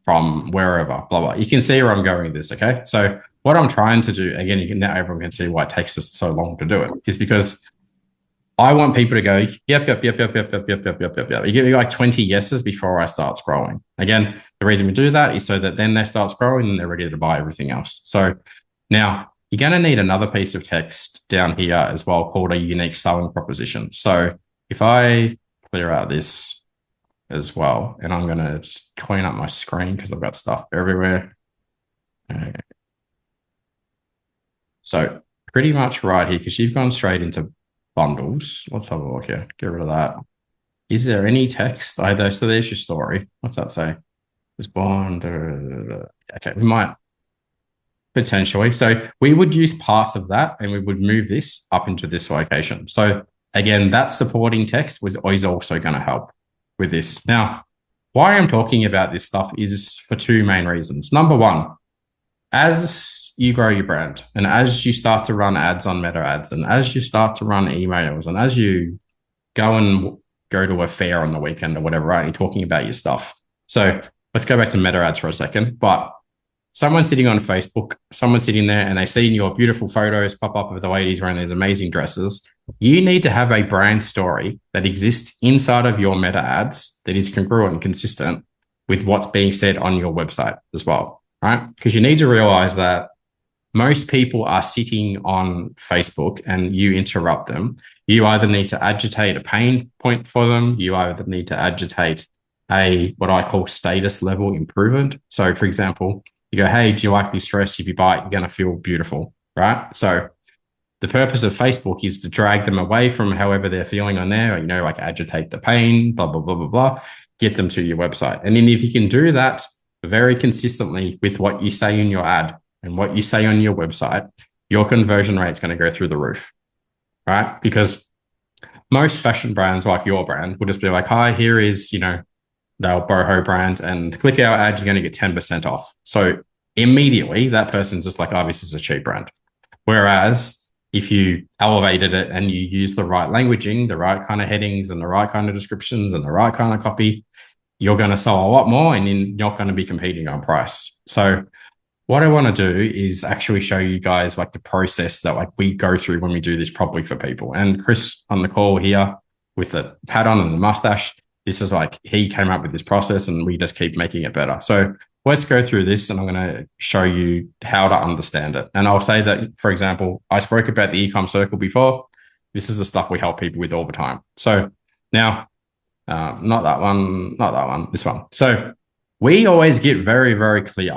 from wherever, blah, blah. You can see where I'm going with this, okay? So what I'm trying to do, again, now everyone can see why it takes us so long to do it, is because I want people to go, yep. You give me like 20 yeses before I start scrolling. Again, the reason we do that is so that then they start scrolling and they're ready to buy everything else. So now you're going to need another piece of text down here as well called a unique selling proposition. So if I clear out this as well, and I'm going to just clean up my screen because I've got stuff everywhere. So pretty much right here, because you've gone straight into bundles. Let's have a look here. Get rid of that. Is there any text either? So there's your story. What's that say? Was born. Okay, we might potentially. So we would use parts of that and we would move this up into this location. So again, that supporting text is also going to help with this. Now, why I'm talking about this stuff is for 2 main reasons. Number one, as you grow your brand and as you start to run ads on Meta ads and as you start to run emails and as you go to a fair on the weekend or whatever, right, you're talking about your stuff. So let's go back to Meta ads for a second. But someone sitting on Facebook, someone sitting there and they see your beautiful photos pop up of the ladies wearing these amazing dresses. You need to have a brand story that exists inside of your Meta ads that is congruent and consistent with what's being said on your website as well, right? Because you need to realize that most people are sitting on Facebook and you interrupt them. You either need to agitate a pain point for them. You either need to agitate what I call status level improvement. So for example, you go, hey, do you like this dress? If you buy it, you're going to feel beautiful, right? So the purpose of Facebook is to drag them away from however they're feeling on there, like agitate the pain, blah, blah, blah, blah, blah, get them to your website. And then if you can do that very consistently with what you say in your ad and what you say on your website, your conversion rate is going to go through the roof, right? Because most fashion brands like your brand will just be like, hi, here is, the boho brand, and click our ad, you're going to get 10% off. So immediately that person's just like, oh, this is a cheap brand. Whereas if you elevated it and you use the right languaging, the right kind of headings and the right kind of descriptions and the right kind of copy, you're going to sell a lot more and you're not going to be competing on price. So what I want to do is actually show you guys like the process that like we go through when we do this properly for people. And Chris on the call here with the hat on and the mustache, this is like, he came up with this process and we just keep making it better. So let's go through this and I'm going to show you how to understand it. And I'll say that, for example, I spoke about the ecom circle before. This is the stuff we help people with all the time. So now, not that one, this one. So we always get very, very clear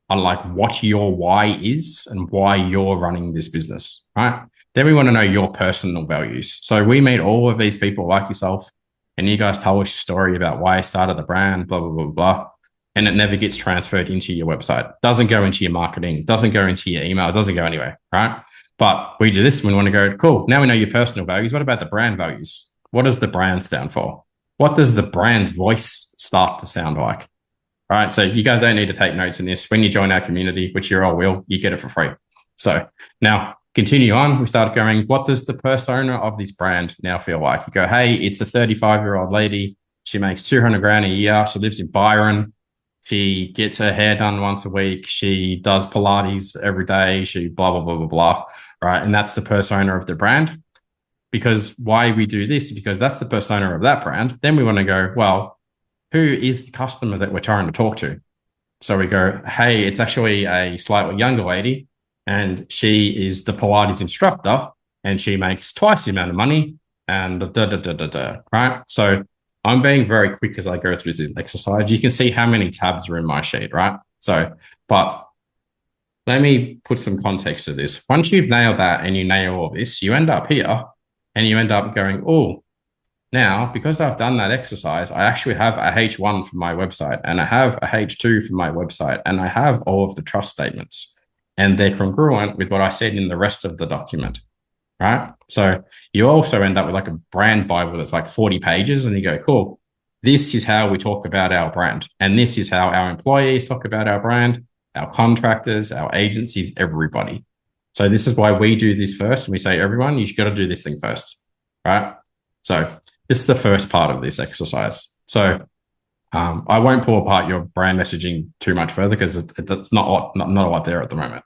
on like what your why is and why you're running this business, right? Then we want to know your personal values. So we meet all of these people like yourself and you guys tell us your story about why you started the brand, blah, blah, blah, blah. And it never gets transferred into your website. Doesn't go into your marketing, doesn't go into your email, doesn't go anywhere, right? But we do this and we want to go, cool, now we know your personal values. What about the brand values? What does the brand stand for? What does the brand's voice start to sound like? All right, so you guys don't need to take notes in this. When you join our community, which you all will, you get it for free. So now continue on. We started going, what does the persona of this brand now feel like? You go, hey, it's a 35-year-old lady. She makes 200 grand a year. She lives in Byron. She gets her hair done once a week. She does Pilates every day. She blah, blah, blah, blah, blah. Right. And that's the persona of the brand. Because why we do this? Because that's the persona of that brand. Then we want to go, well, who is the customer that we're trying to talk to? So we go, hey, it's actually a slightly younger lady and she is the Pilates instructor and she makes twice the amount of money and right? So I'm being very quick as I go through this exercise. You can see how many tabs are in my sheet, right? So, but let me put some context to this. Once you've nailed that and you nail all this, you end up here and you end up going, oh, now, because I've done that exercise, I actually have a H1 for my website and I have a H2 for my website and I have all of the trust statements and they're congruent with what I said in the rest of the document, right? So you also end up with like a brand Bible that's like 40 pages and you go, cool, this is how we talk about our brand. And this is how our employees talk about our brand, our contractors, our agencies, everybody. So this is why we do this first. And we say, everyone, you've got to do this thing first, right? So this is the first part of this exercise. So I won't pull apart your brand messaging too much further because it's not a lot there at the moment.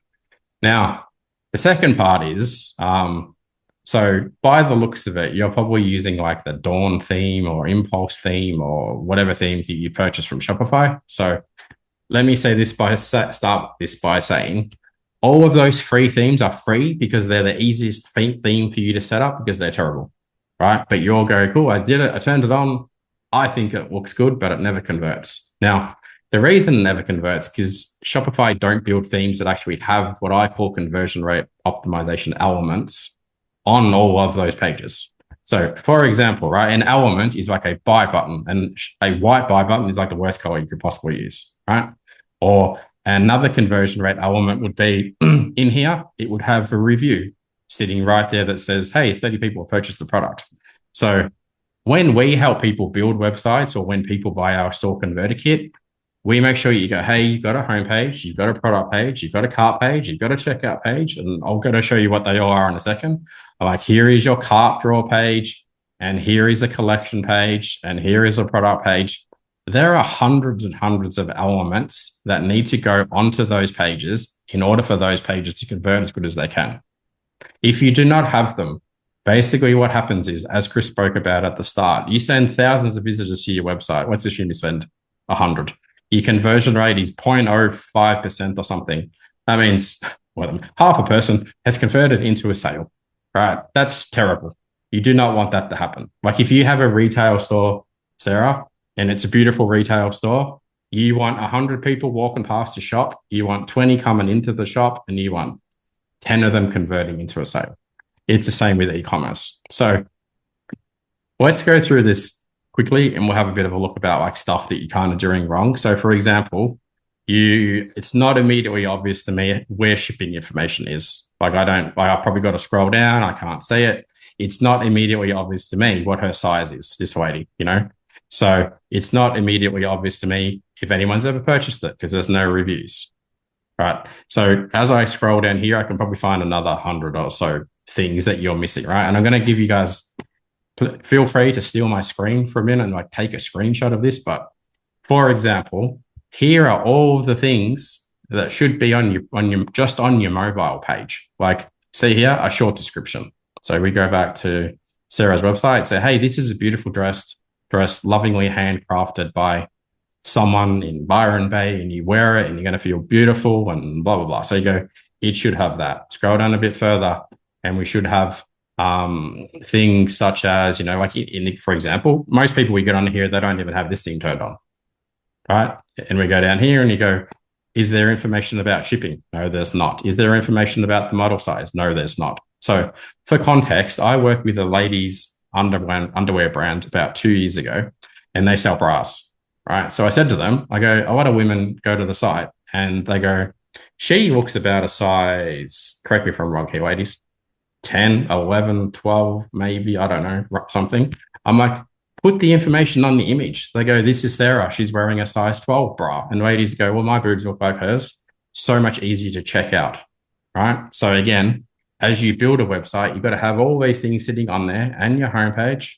Now, the second part is, so by the looks of it, you're probably using like the Dawn theme or Impulse theme or whatever theme you purchase from Shopify. So let me say this start this by saying all of those free themes are free because they're the easiest theme for you to set up because they're terrible. Right. But you'll go, cool, I did it. I turned it on. I think it looks good, but it never converts. Now, the reason it never converts is because Shopify don't build themes that actually have what I call conversion rate optimization elements on all of those pages. So for example, right, an element is like a buy button and a white buy button is like the worst color you could possibly use. Right. Or another conversion rate element would be in here. It would have a review sitting right there that says, hey, 30 people have purchased the product. So when we help people build websites or when people buy our store converter kit, we make sure you go, hey, you've got a homepage, you've got a product page, you've got a cart page, you've got a checkout page, and I'll go to show you what they all are in a second. I'm like, here is your cart drawer page, and here is a collection page, and here is a product page. There are hundreds and hundreds of elements that need to go onto those pages in order for those pages to convert as good as they can. If you do not have them, basically what happens is, as Chris spoke about at the start, you send thousands of visitors to your website. Let's assume you spend 100. Your conversion rate is 0.05% or something. That means half a person has converted into a sale, right? That's terrible. You do not want that to happen. Like if you have a retail store, Sarah, and it's a beautiful retail store, you want 100 people walking past your shop, you want 20 coming into the shop, and you want 10 of them converting into a sale. It's the same with e-commerce. So let's go through this quickly and we'll have a bit of a look about like stuff that you're kind of doing wrong. So for example, it's not immediately obvious to me where shipping information is. Like I probably got to scroll down. I can't see it. It's not immediately obvious to me what her size is, this lady, you know? So it's not immediately obvious to me if anyone's ever purchased it because there's no reviews, right? So as I scroll down here, I can probably find another 100 or so things that you're missing, right? And I'm going to give you guys, feel free to steal my screen for a minute and like take a screenshot of this. But for example, here are all the things that should be on your mobile page. Like see here, a short description. So we go back to Sarah's website, say, hey, this is a beautiful dress lovingly handcrafted by someone in Byron Bay, and you wear it and you're going to feel beautiful and blah, blah, blah. So you go, it should have that. Scroll down a bit further and we should have things such as, you know, like for example, most people we get on here, they don't even have this thing turned on, right? And we go down here and you go, is there information about shipping? No, there's not. Is there information about the model size? No, there's not. So for context, I worked with a ladies underwear brand about 2 years ago, and they sell bras, right? So I said to them, I go, a lot of women go to the site and they go, she looks about a size, correct me if I'm wrong here, ladies, 10, 11, 12, maybe, I don't know, something. I'm like, put the information on the image. They go, this is Sarah. She's wearing a size 12 bra. And ladies go, well, my boobs look like hers. So much easier to check out, right? So again, as you build a website, you've got to have all these things sitting on there and your homepage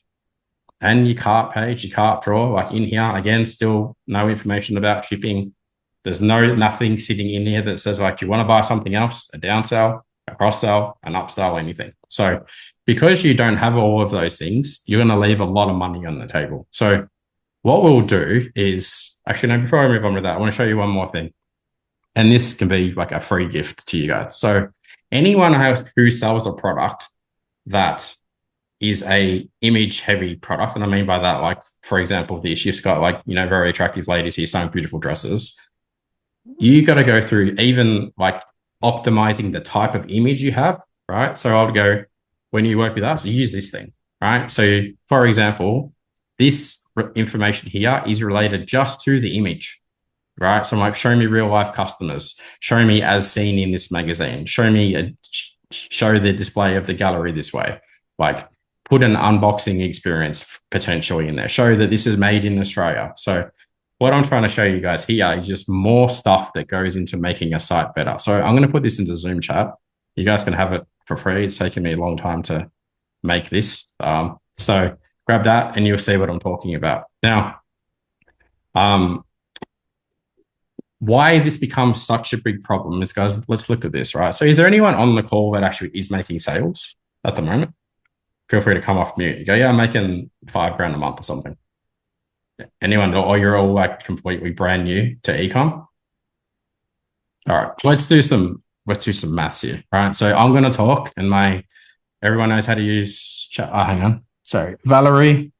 and your cart page, your cart drawer. Like in here, again, still no information about shipping. There's nothing sitting in here that says like, do you want to buy something else, a downsell, a cross sell, an upsell, anything. So because you don't have all of those things, you're going to leave a lot of money on the table. So what we'll do is, actually, no, before I move on with that, I want to show you one more thing. And this can be like a free gift to you guys. So anyone who sells a product that is a image heavy product, and I mean by that, like, for example, this, you've got like, you know, very attractive ladies here selling beautiful dresses. You got to go through even like optimizing the type of image you have, right? So I would go, when you work with us, you use this thing, right? So for example, this information here is related just to the image, right? So I'm like, show me real life customers, show me as seen in this magazine, show the display of the gallery this way, like put an unboxing experience potentially in there, show that this is made in Australia. So what I'm trying to show you guys here is just more stuff that goes into making a site better. So I'm going to put this into Zoom chat. You guys can have it for free. It's taken me a long time to make this. So grab that and you'll see what I'm talking about. Now, why this becomes such a big problem is, guys, let's look at this, right? So is there anyone on the call that actually is making sales at the moment? Feel free to come off mute. You go, yeah, I'm making $5,000 a month or something. Anyone, or you're all like completely brand new to ecom? All right, let's do some maths here, right? So I'm going to talk, and everyone knows how to use chat. Oh, hang on. Sorry, Valerie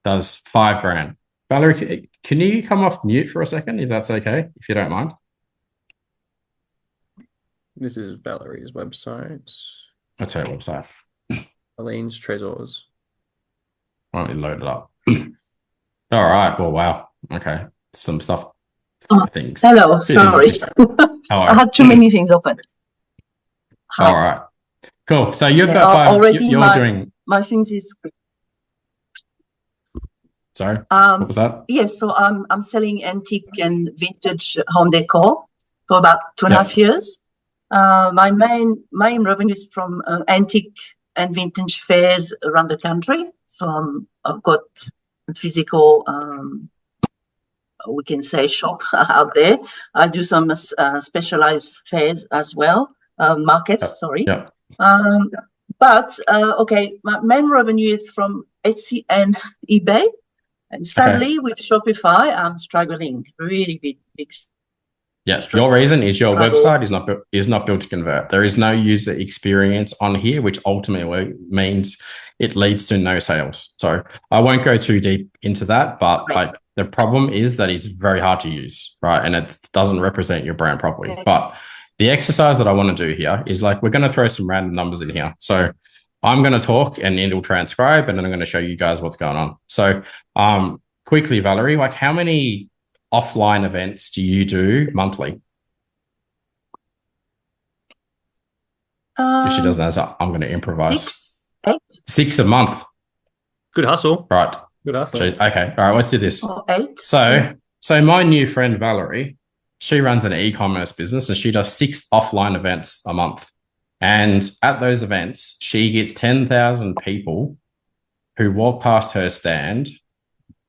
does $5,000. Valerie, can you come off mute for a second, if that's okay, if you don't mind? This is Valerie's website. What's her website? Elaine's Trésors. Why don't we load it up? All right. Well, wow. Okay. Some stuff. Things. Hello. Sorry. I had too many things open. Hi. All right. Cool. So you've got five. Already you're doing. My things is. Sorry. What was that? Yes. So I'm selling antique and vintage home decor for about 2.5 years. My main revenue is from antique and vintage fairs around the country. So I've got physical, we can say, shop out there. I do some specialized fairs as well, markets, sorry. Yeah. But, okay, my main revenue is from Etsy and eBay. And sadly, with Shopify, I'm struggling really big. Yes, your reason is your website is not built to convert. There is no user experience on here, which ultimately means it leads to no sales. So I won't go too deep into that, but Right. like the problem is that it's very hard to use, right? And it doesn't represent your brand properly. Okay. But The exercise that I want to do here is like, we're going to throw some random numbers in here. So I'm going to talk and it'll transcribe, and then I'm going to show you guys what's going on. So quickly, Valerie, like how many offline events do you do monthly? If she doesn't answer, I'm going to improvise. 6, 8. 6 a month. Good hustle. Right. Good hustle. Okay. All right. Let's do this. Or 8. So my new friend Valerie, she runs an e-commerce business and she does 6 offline events a month. And at those events, she gets 10,000 people who walk past her stand,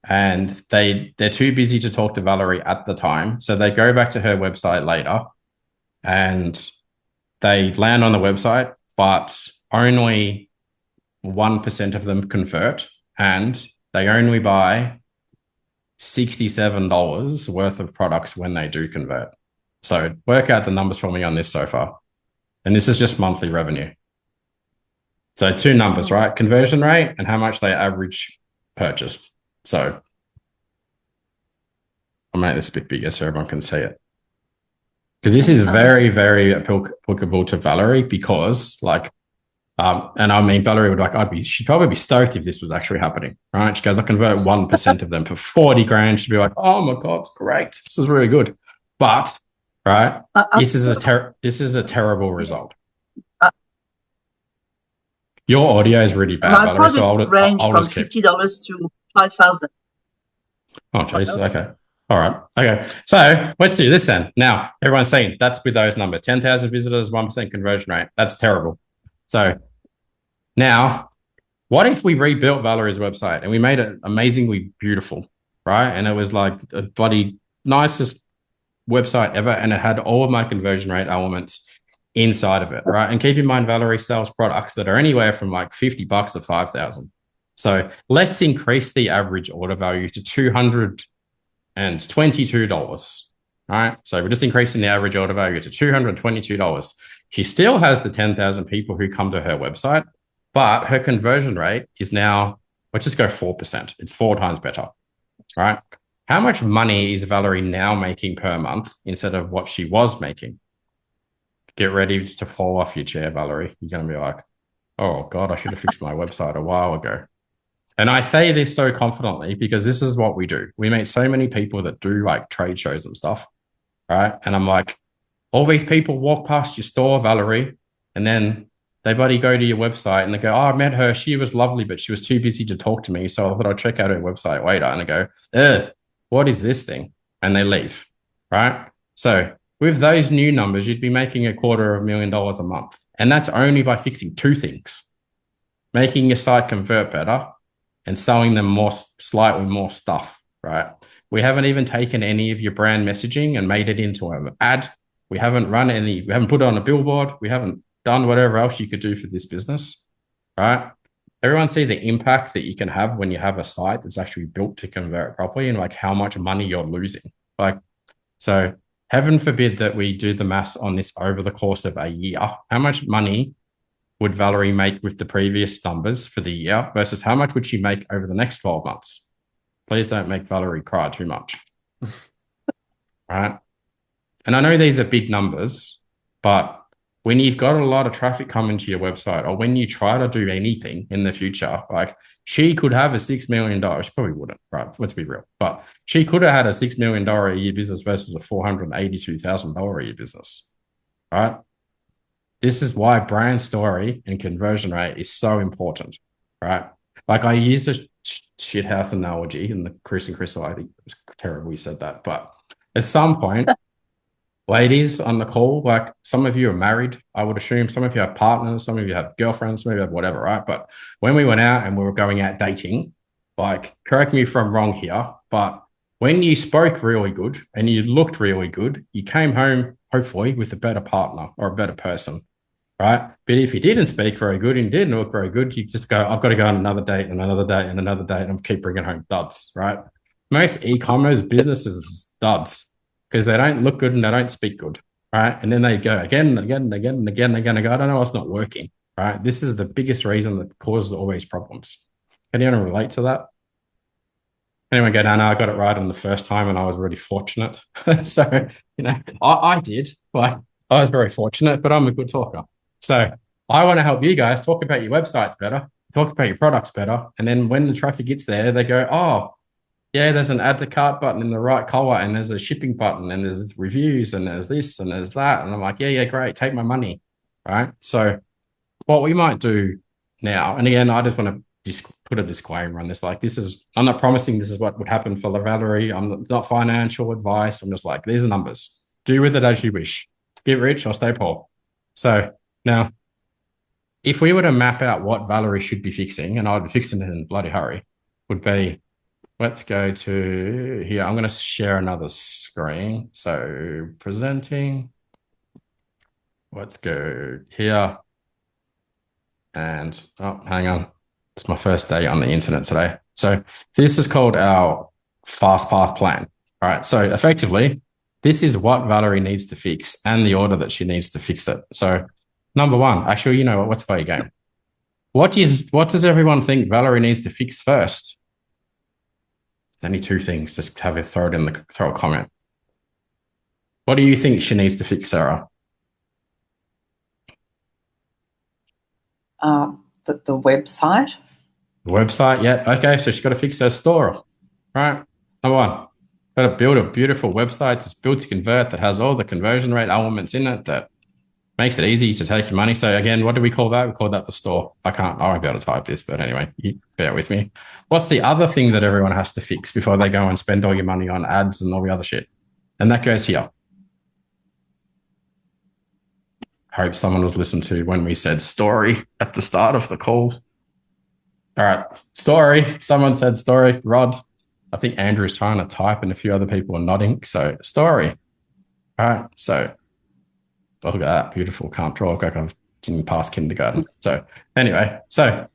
and they're too busy to talk to Valerie at the time. So they go back to her website later and they land on the website, but only 1% of them convert, and they only buy $67 worth of products when they do convert. So work out the numbers for me on this so far. And this is just monthly revenue. So 2 numbers, right? Conversion rate and how much they average purchased. So I'll make this a bit bigger so everyone can see it. Because this is very, very applicable to Valerie, because like, and I mean, Valerie would like, she'd probably be stoked if this was actually happening, right? She goes, I convert 1% of them for 40 grand. She'd be like, oh my God, it's great. This is really good. But, right, this is a terrible result. Your audio is really bad, My Valerie, products so range I'll from just keep... $50 to $5,000. Oh, jeez. Okay. All right. Okay. So let's do this then. Now, everyone's saying that's with those numbers. 10,000 visitors, 1% conversion rate. That's terrible. So now, what if we rebuilt Valerie's website and we made it amazingly beautiful, right? And it was like a bloody nicest website ever, and it had all of my conversion rate elements inside of it, right? And keep in mind, Valerie sells products that are anywhere from like $50 to $5,000. So let's increase the average order value to $222. All right. So we're just increasing the average order value to $222. She still has the 10,000 people who come to her website, but her conversion rate is now, let's just go 4%. It's 4 times better. All right. How much money is Valerie now making per month instead of what she was making? Get ready to fall off your chair, Valerie. You're going to be like, oh God, I should have fixed my website a while ago. And I say this so confidently because this is what we do. We meet so many people that do like trade shows and stuff, right? And I'm like, all these people walk past your store, Valerie, and then they go to your website and they go, oh, I met her. She was lovely, but she was too busy to talk to me. So I thought I'd check out her website later. And I go, what is this thing? And they leave, right? So with those new numbers, you'd be making $250,000 a month. And that's only by fixing 2 things: making your site convert better and selling them slightly more stuff, right? We haven't even taken any of your brand messaging and made it into an ad. We haven't put it on a billboard. We haven't done whatever else you could do for this business, right? Everyone see the impact that you can have when you have a site that's actually built to convert properly, and like how much money you're losing. Like, so heaven forbid that we do the maths on this over the course of a year. How much money would Valerie make with the previous numbers for the year versus how much would she make over the next 12 months? Please don't make Valerie cry too much. All right. And I know these are big numbers, but when you've got a lot of traffic coming to your website, or when you try to do anything in the future, like she could have a $6 million, she probably wouldn't, right? Let's be real. But she could have had a $6 million a year business versus a $482,000 a year business, right? This is why brand story and conversion rate is so important, right? Like I use a shithouse analogy in the Chris and Crystal. I think it was terrible we said that. But at some point, ladies on the call, like some of you are married, I would assume. Some of you have partners, some of you have girlfriends, some of you have whatever, right? But when we went out and we were going out dating, like, correct me if I'm wrong here, but when you spoke really good and you looked really good, you came home hopefully with a better partner or a better person, right? But if you didn't speak very good and didn't look very good, you just go, I've got to go on another date and another date and another date and keep bringing home duds, right? Most e-commerce businesses is duds because they don't look good and they don't speak good, right? And then they go again and again and again and again and again and go, I don't know what's not working, right? This is the biggest reason that causes all these problems. Can anyone relate to that? Anyone go, no, I got it right on the first time and I was really fortunate. So, I did. Like, I was very fortunate, but I'm a good talker. So I want to help you guys talk about your websites better, talk about your products better. And then when the traffic gets there, they go, oh, yeah, there's an add to cart button in the right color, and there's a shipping button, and there's reviews, and there's this, and there's that. And I'm like, yeah, great. Take my money. Right. So what we might do now, and again, I just want to put a disclaimer on this. Like, I'm not promising this is what would happen for Valerie. It's not financial advice. I'm just like, these are numbers. Do with it as you wish. Get rich or stay poor. So now, if we were to map out what Valerie should be fixing, and I'd be fixing it in a bloody hurry, would be, let's go to here. I'm going to share another screen. So presenting. Let's go here. And, oh, hang on. It's my first day on the internet today. So this is called our fast path plan. All right. So effectively, this is what Valerie needs to fix and the order that she needs to fix it. So number one, actually, you know what? Let's play a game. What does everyone think Valerie needs to fix first? Only two things. Just have her throw a comment. What do you think she needs to fix, Sarah? The website. The website, yeah. Okay, so she's got to fix her store. Right. Number one, got to build a beautiful website that's built to convert, that has all the conversion rate elements in it, that makes it easy to take your money. So again, what do we call that? We call that the store. I won't be able to type this, but anyway, you bear with me. What's the other thing that everyone has to fix before they go and spend all your money on ads and all the other shit? And that goes here. Hope someone was listening to when we said story at the start of the call. All right, story. Someone said story. Rod. I think Andrew's trying to type and a few other people are nodding. So story. All right, so look at that. Beautiful. Can't draw. Like I've been past kindergarten. So anyway, so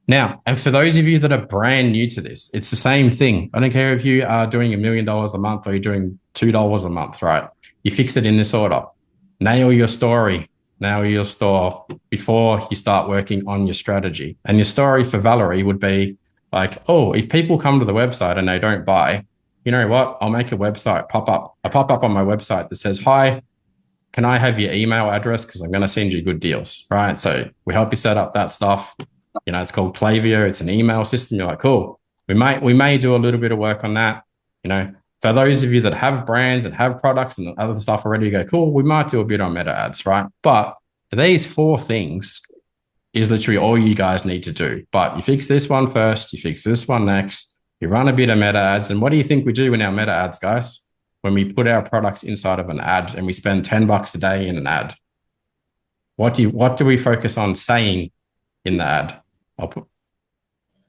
now, and for those of you that are brand new to this, it's the same thing. I don't care if you are doing $1 million a month or you're doing $2 a month, right? You fix it in this order. Nail your story. Nail your store before you start working on your strategy. And your story for Valerie would be like, oh, if people come to the website and they don't buy, you know what? I'll make a website pop up on my website that says, hi, can I have your email address? Because I'm going to send you good deals, right? So we help you set up that stuff. You know, it's called Klaviyo. It's an email system. You're like, cool. We may do a little bit of work on that. You know, for those of you that have brands and have products and other stuff already, you go, cool, we might do a bit on meta ads, right? But these 4 things is literally all you guys need to do. But you fix this one first, you fix this one next, you run a bit of meta ads. And what do you think we do in our meta ads, guys? When we put our products inside of an ad and we spend $10 a day in an ad, what do we focus on saying in the ad?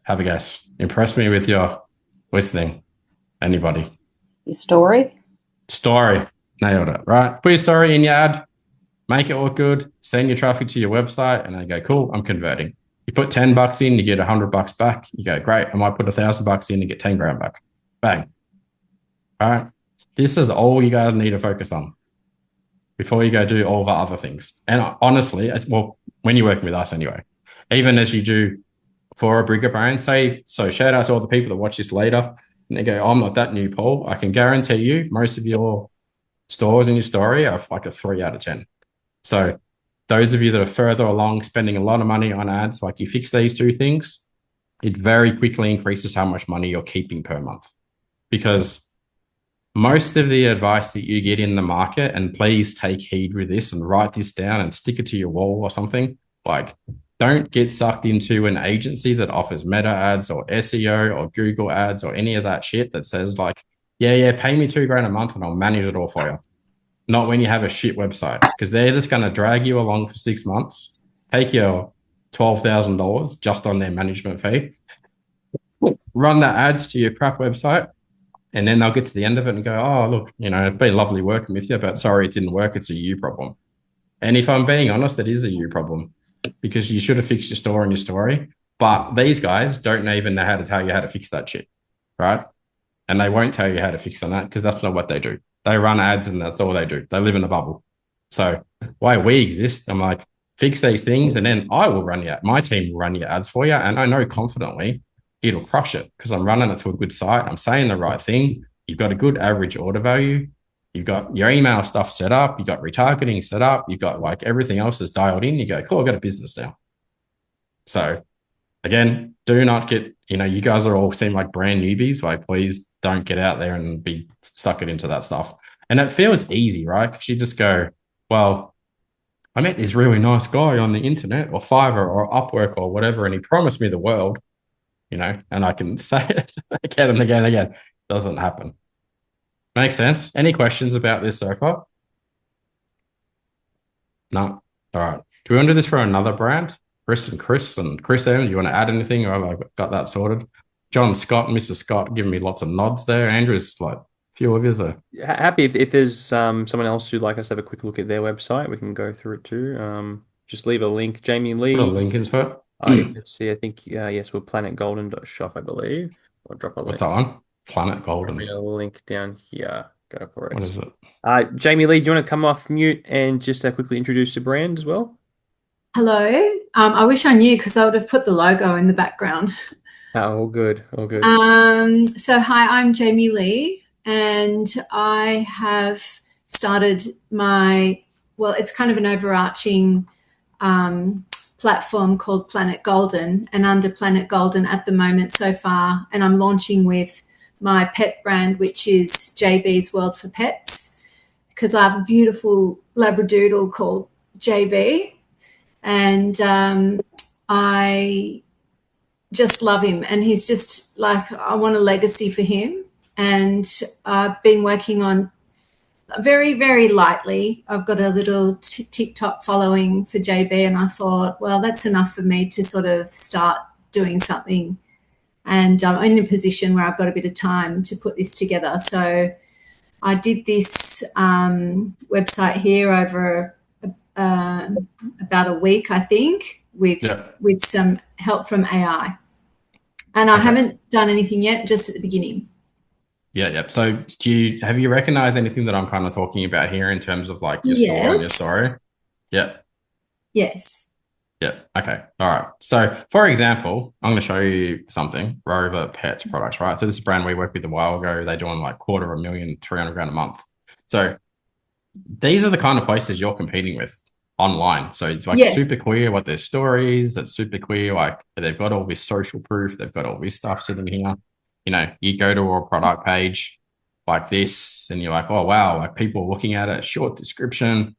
Have a guess. Impress me with your listening. Anybody? Your story. Story. Nailed it, right? Put your story in your ad, make it look good, send your traffic to your website, and they go, cool, I'm converting. You put $10 in, you get $100 back. You go, great. I might put $1,000 in and get 10 grand back. Bang. All right. This is all you guys need to focus on before you go do all the other things. And honestly, well, when you're working with us anyway, even as you do for a bigger brand, so shout out to all the people that watch this later and they go, I'm not that new, Paul. I can guarantee you most of your stores in your story are like a 3 out of 10. So those of you that are further along, spending a lot of money on ads, like you fix these 2 things, it very quickly increases how much money you're keeping per month. Because most of the advice that you get in the market, and please take heed with this and write this down and stick it to your wall or something, like don't get sucked into an agency that offers meta ads or SEO or Google ads or any of that shit that says like, yeah, pay me $2 grand a month and I'll manage it all for you. Not when you have a shit website, because they're just going to drag you along for 6 months, take your $12,000 just on their management fee, run the ads to your crap website, and then they'll get to the end of it and go, oh, look, you know, it's been lovely working with you, but sorry, it didn't work. It's a you problem. And if I'm being honest, it is a you problem because you should have fixed your store and your story. But these guys don't even know how to tell you how to fix that shit, right? And they won't tell you how to fix on that because that's not what they do. They run ads and that's all they do. They live in a bubble. So why we exist, I'm like, fix these things and then I will run your, my team will run your ads for you. And I know confidently it'll crush it because I'm running it to a good site. I'm saying the right thing. You've got a good average order value. You've got your email stuff set up. You've got retargeting set up. You've got like everything else is dialed in. You go, cool, I've got a business now. So again, do not get, you guys are all seem like brand newbies. Like, please don't get out there and be suckered into that stuff. And it feels easy, right? Because you just go, well, I met this really nice guy on the internet or Fiverr or Upwork or whatever, and he promised me the world, and I can say it again and again and again. Doesn't happen. Makes sense. Any questions about this so far? No. All right. Do we want to do this for another brand? Chris and Chris M, do you want to add anything, or have I got that sorted? John Scott, Mr. Scott, giving me lots of nods there. Andrew's like a few of his there. Happy if there's someone else who'd like us to have a quick look at their website, we can go through it too. Just leave a link. Jamie Lee. Put a link into it. Let's see. I think yes, we're planetgolden.shop, I believe. I'll drop a link. What's that one? Planet Golden. A link down here. Go for it. What is it? Jamie Lee, do you want to come off mute and just quickly introduce the brand as well? Hello. I wish I knew, because I would have put the logo in the background. All good. All good. So hi, I'm Jamie Lee, and I have started it's kind of an overarching platform called Planet Golden, and under Planet Golden at the moment so far, and I'm launching with my pet brand, which is JB's World for Pets, because I have a beautiful Labradoodle called JB, and I just love him, and he's just like, I want a legacy for him. And I've been working on very, very lightly. I've got a little TikTok following for JB, and I thought, well, that's enough for me to sort of start doing something. And I'm in a position where I've got a bit of time to put this together. So I did this website here over about a week, I think, with some help from AI. And I haven't done anything yet, just at the beginning. Yeah. So have you recognized anything that I'm kind of talking about here in terms of like your store and your story? Yeah. Yes. Yeah. Okay. All right. So for example, I'm going to show you something, Rover Pets products, right? So this is a brand we worked with a while ago. They're doing like $250,000, $300,000 a month. So these are the kind of places you're competing with online. So it's like super clear what their story is. It's super clear. Like they've got all this social proof. They've got all this stuff sitting here. You go to a product page like this and you're like, oh, wow, like people are looking at it, short description,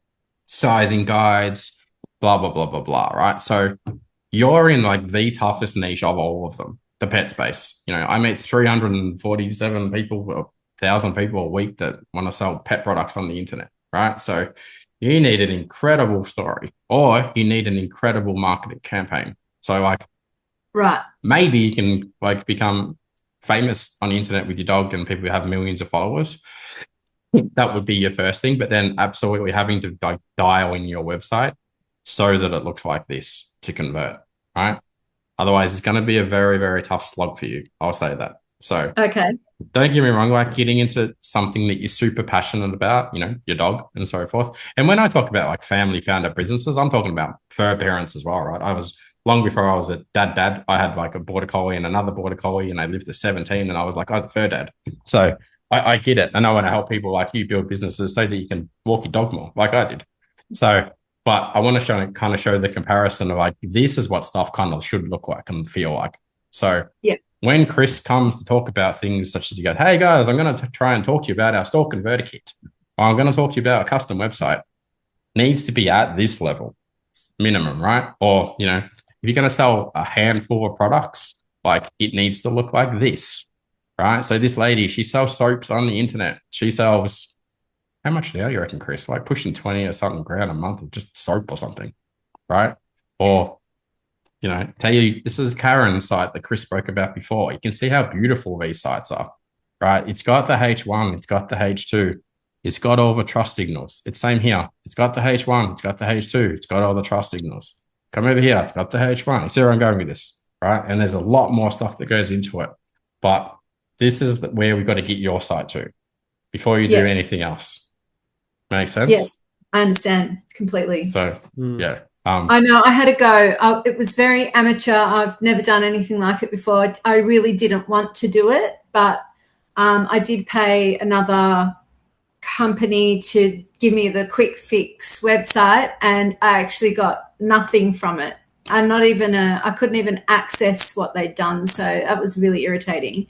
sizing guides, blah, blah, blah, blah, blah, right? So you're in like the toughest niche of all of them, the pet space. I meet 347 people, 1,000 people a week that want to sell pet products on the internet, right? So you need an incredible story, or you need an incredible marketing campaign. So like, maybe you can like become famous on the internet with your dog and people have millions of followers. That would be your first thing, but then absolutely having to like dial in your website so that it looks like this to convert, right? Otherwise, it's going to be a very, very tough slog for you. I'll say that. So don't get me wrong, like getting into something that you're super passionate about, your dog and so forth. And when I talk about like family founder businesses, I'm talking about fur parents as well, right? Long before I was a dad, I had like a border collie and another border collie, and I lived to 17, and I was a fur dad. So I get it. And I want to help people like you build businesses so that you can walk your dog more like I did. So, but I want to show the comparison of like, this is what stuff kind of should look like and feel like. So when Chris comes to talk about things such as you go, hey guys, I'm going to try and talk to you about our store converter kit, or I'm going to talk to you about a custom website, needs to be at this level minimum, right? Or, if you're going to sell a handful of products, like it needs to look like this, right? So this lady, she sells soaps on the internet. She sells, how much now you reckon, Chris? Like pushing 20 or something grand a month of just soap or something, right? Or, tell you, this is Karen's site that Chris spoke about before. You can see how beautiful these sites are, right? It's got the H1, it's got the H2, it's got all the trust signals. It's same here. It's got the H1, it's got the H2, it's got all the trust signals. Come over here, it's got the H1. You see where I'm going with this, right? And there's a lot more stuff that goes into it. But this is where we've got to get your site to before you do anything else. Make sense? Yes, I understand completely. So, yeah. I know I had a go. It was very amateur. I've never done anything like it before. I really didn't want to do it, but I did pay another company to give me the quick fix website, and I actually got nothing from it. I couldn't even access what they'd done. So that was really irritating.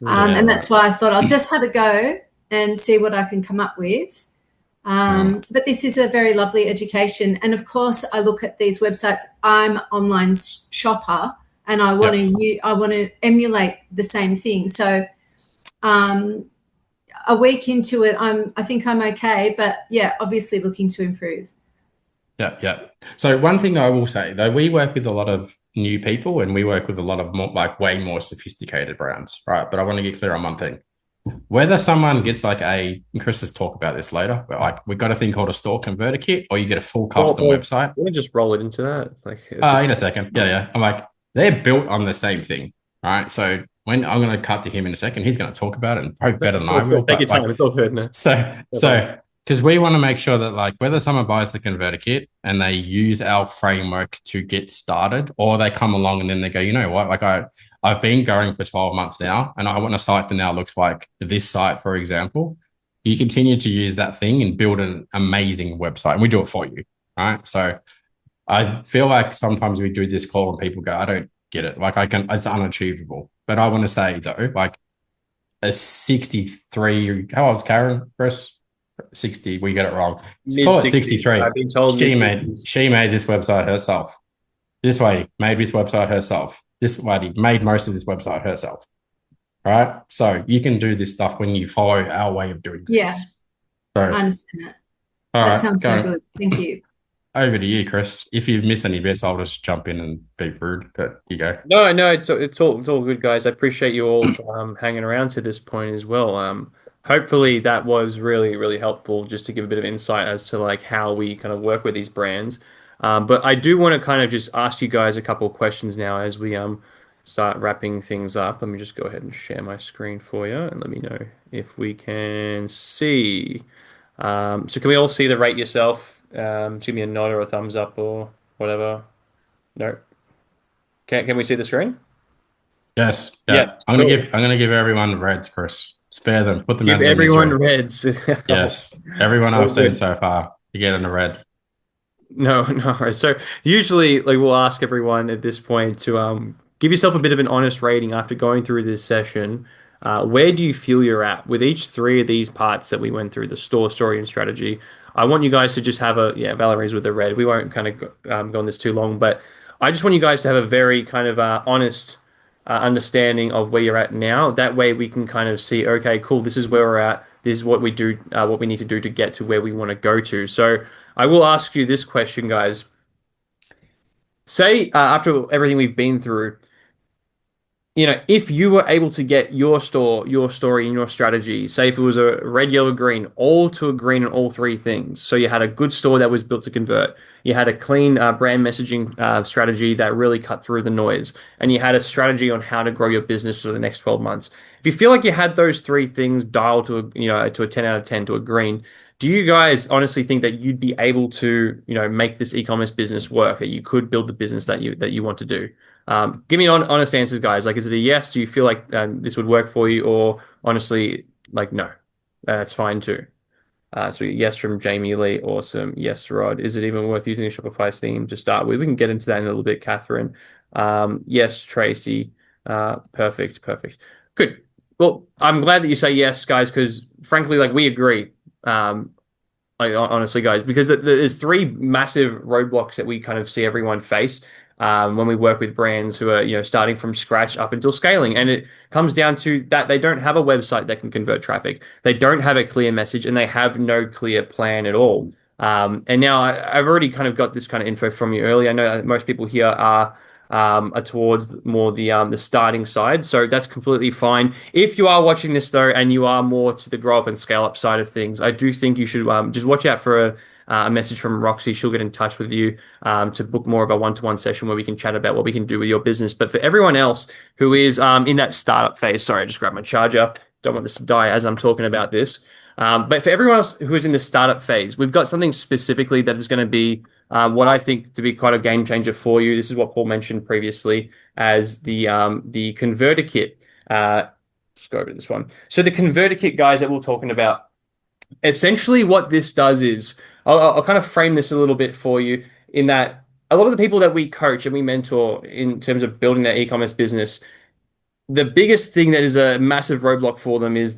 And that's why I thought I'll just have a go and see what I can come up with. But this is a very lovely education. And of course, I look at these websites. I'm an online shopper, and I want to emulate the same thing. So a week into it, I think I'm okay. But yeah, obviously looking to improve. Yeah. So one thing I will say, though, we work with a lot of new people, and we work with a lot of more, like way more sophisticated brands, right? But I want to get clear on one thing. Whether someone gets like Chris has talked about this later, but like we've got a thing called a store converter kit, or you get a full custom website. Let me just roll it into that. In a second. Yeah. I'm like, they're built on the same thing, right? So when I'm going to cut to him in a second, he's going to talk about it and probably better than I will. Take your time. It's all good now. So because we want to make sure that like whether someone buys the converter kit and they use our framework to get started, or they come along and then they go, you know what, like I've been going for 12 months now, and I want a site that now looks like this site, for example. You continue to use that thing and build an amazing website, and we do it for you, right? So I feel like sometimes we do this call and people go, I don't get it. Like it's unachievable. But I want to say though, like a 63, how old is Karen, Chris? 60, we get it wrong. Let's call it 63. I've been told she made this website herself. This lady made this website herself. This lady made most of this website herself. All right. So you can do this stuff when you follow our way of doing things. Yeah. So, I understand that. That sounds so good. Thank you. Over to you, Chris. If you miss any bits, I'll just jump in and be rude. But you go. No, it's all good, guys. I appreciate you all hanging around to this point as well. Hopefully that was really, really helpful, just to give a bit of insight as to like how we kind of work with these brands. But I do want to kind of just ask you guys a couple of questions now as we start wrapping things up. Let me just go ahead and share my screen for you, and let me know if we can see. So can we all see the rate yourself? Give me a nod or a thumbs up or whatever. No. Can we see the screen? Yes. Yeah. I'm gonna give everyone reds, Chris. Spare them. Put them. Give everyone reds. Yes. Everyone I've seen so far, you get in a red. No. So usually, like, we'll ask everyone at this point to give yourself a bit of an honest rating after going through this session. Where do you feel you're at with each three of these parts that we went through: the store, story, and strategy? I want you guys to just have Valerie's with the red. We won't kind of go on this too long, but I just want you guys to have a very kind of honest understanding of where you're at now. That way we can kind of see, okay, cool, this is where we're at. This is what we do, what we need to do to get to where we want to go to. So I will ask you this question, guys. Say after everything we've been through, if you were able to get your store, your story, and your strategy, say if it was a red, yellow, green, all to a green on all three things. So you had a good store that was built to convert. You had a clean brand messaging strategy that really cut through the noise. And you had a strategy on how to grow your business for the next 12 months. If you feel like you had those three things dialed to a 10 out of 10 to a green, do you guys honestly think that you'd be able to, make this e-commerce business work, that you could build the business that you want to do? Give me honest answers, guys. Like, is it a yes? Do you feel like this would work for you? Or honestly, like, no, that's fine too. So yes from Jamie Lee. Awesome. Yes, Rod. Is it even worth using a Shopify theme to start with? We can get into that in a little bit, Catherine. Yes, Tracy. Perfect. Good. Well, I'm glad that you say yes, guys, because frankly, like, we agree. Like, honestly, guys, because there's three massive roadblocks that we kind of see everyone face when we work with brands who are starting from scratch up until scaling, and it comes down to that they don't have a website that can convert traffic, they don't have a clear message, and they have no clear plan at all. And now I've already kind of got this kind of info from you earlier. I know that most people here are towards more the starting side, so that's completely fine. If you are watching this though, and you are more to the grow up and scale up side of things, I do think you should just watch out for a message from Roxy. She'll get in touch with you to book more of a one-to-one session where we can chat about what we can do with your business. But for everyone else who is in that startup phase, sorry, I just grabbed my charger. Don't want this to die as I'm talking about this. But for everyone else who is in the startup phase, we've got something specifically that is going to be what I think to be quite a game changer for you. This is what Paul mentioned previously as the converter kit. Just go over to this one. So the converter kit, guys, that we're talking about, Essentially, what this does is, I'll kind of frame this a little bit for you in that a lot of the people that we coach and we mentor in terms of building their e-commerce business, the biggest thing that is a massive roadblock for them is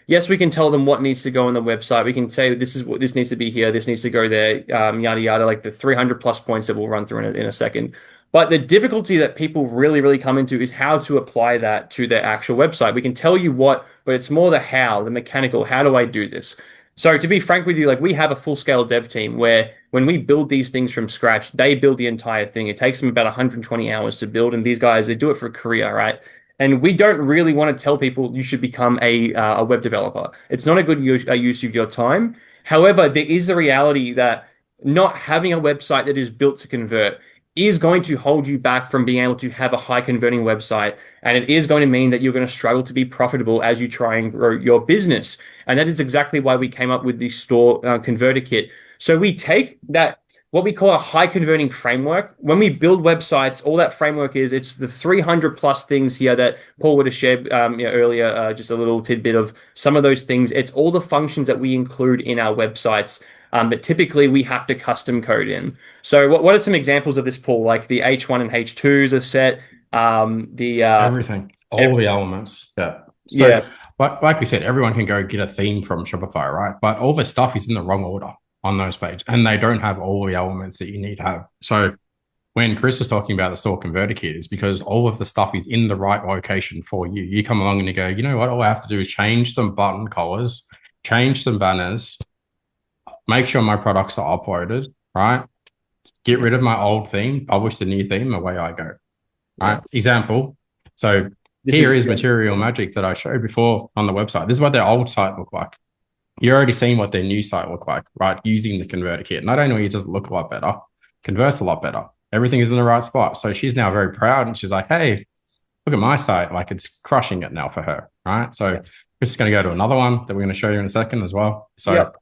yes, we can tell them what needs to go on the website. We can say this is what this needs to be here, this needs to go there, yada yada, like the 300 plus points that we'll run through in a second. But the difficulty that people really, really come into is how to apply that to their actual website. We can tell you what, but it's more the how, the mechanical. How do I do this? So to be frank with you, like we have a full scale dev team where when we build these things from scratch, they build the entire thing. It takes them about 120 hours to build, and these guys, they do it for a career, right? And we don't really want to tell people you should become a web developer. It's not a good use of your time. However, there is the reality that not having a website that is built to convert is going to hold you back from being able to have a high converting website. And it is going to mean that you're going to struggle to be profitable as you try and grow your business. And that is exactly why we came up with the store converter kit. So we take that, what we call a high converting framework. When we build websites, all that framework it's the 300 plus things here that Paul would have shared earlier, just a little tidbit of some of those things. It's all the functions that we include in our websites that typically we have to custom code in. So what are some examples of this, Paul? Like the H1 and H2s are set, everything, all the elements. Yeah. So yeah. like we said, everyone can go get a theme from Shopify, right? But all the stuff is in the wrong order on those pages, and they don't have all the elements that you need to have. So when Chris is talking about the store converter kit, it's because all of the stuff is in the right location for you. You come along and you go, you know what? All I have to do is change some button colors, change some banners, make sure my products are uploaded, right? Get rid of my old theme, publish the new theme, away I go. Right? Example. So here is material magic that I showed before on the website. This is what their old site looked like. You're already seeing what their new site look like, right? Using the converter kit. Not only does it look a lot better, converts a lot better. Everything is in the right spot. So she's now very proud and she's like, hey, look at my site. Like it's crushing it now for her, right? So Chris is going to go to another one that we're going to show you in a second as well. So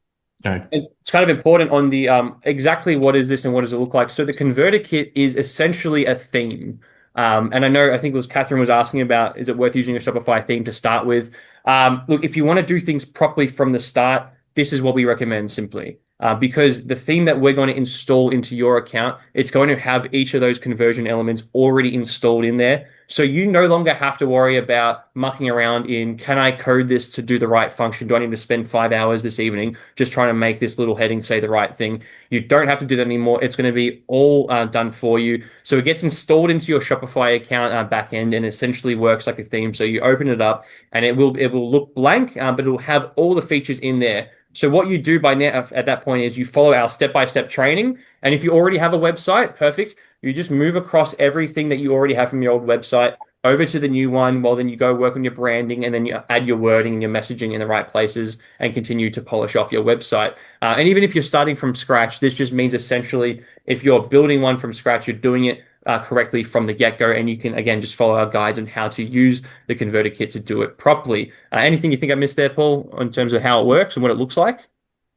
it's kind of important on the exactly what is this and what does it look like. So the converter kit is essentially a theme. And I think it was Catherine was asking about, is it worth using a Shopify theme to start with? Look, if you want to do things properly from the start, this is what we recommend simply. Because the theme that we're going to install into your account, it's going to have each of those conversion elements already installed in there. So you no longer have to worry about mucking around in, can I code this to do the right function? Do I need to spend 5 hours this evening just trying to make this little heading say the right thing? You don't have to do that anymore. It's going to be all done for you. So it gets installed into your Shopify account backend and essentially works like a theme. So you open it up and it will look blank, but it will have all the features in there. So what you do by now at that point is you follow our step-by-step training. And if you already have a website, perfect. You just move across everything that you already have from your old website over to the new one. Well, then you go work on your branding and then you add your wording and your messaging in the right places and continue to polish off your website. And even if you're starting from scratch, this just means essentially if you're building one from scratch, you're doing it correctly from the get-go, and you can again just follow our guides on how to use the converter kit to do it properly. Anything you think I missed there, Paul, in terms of how it works and what it looks like?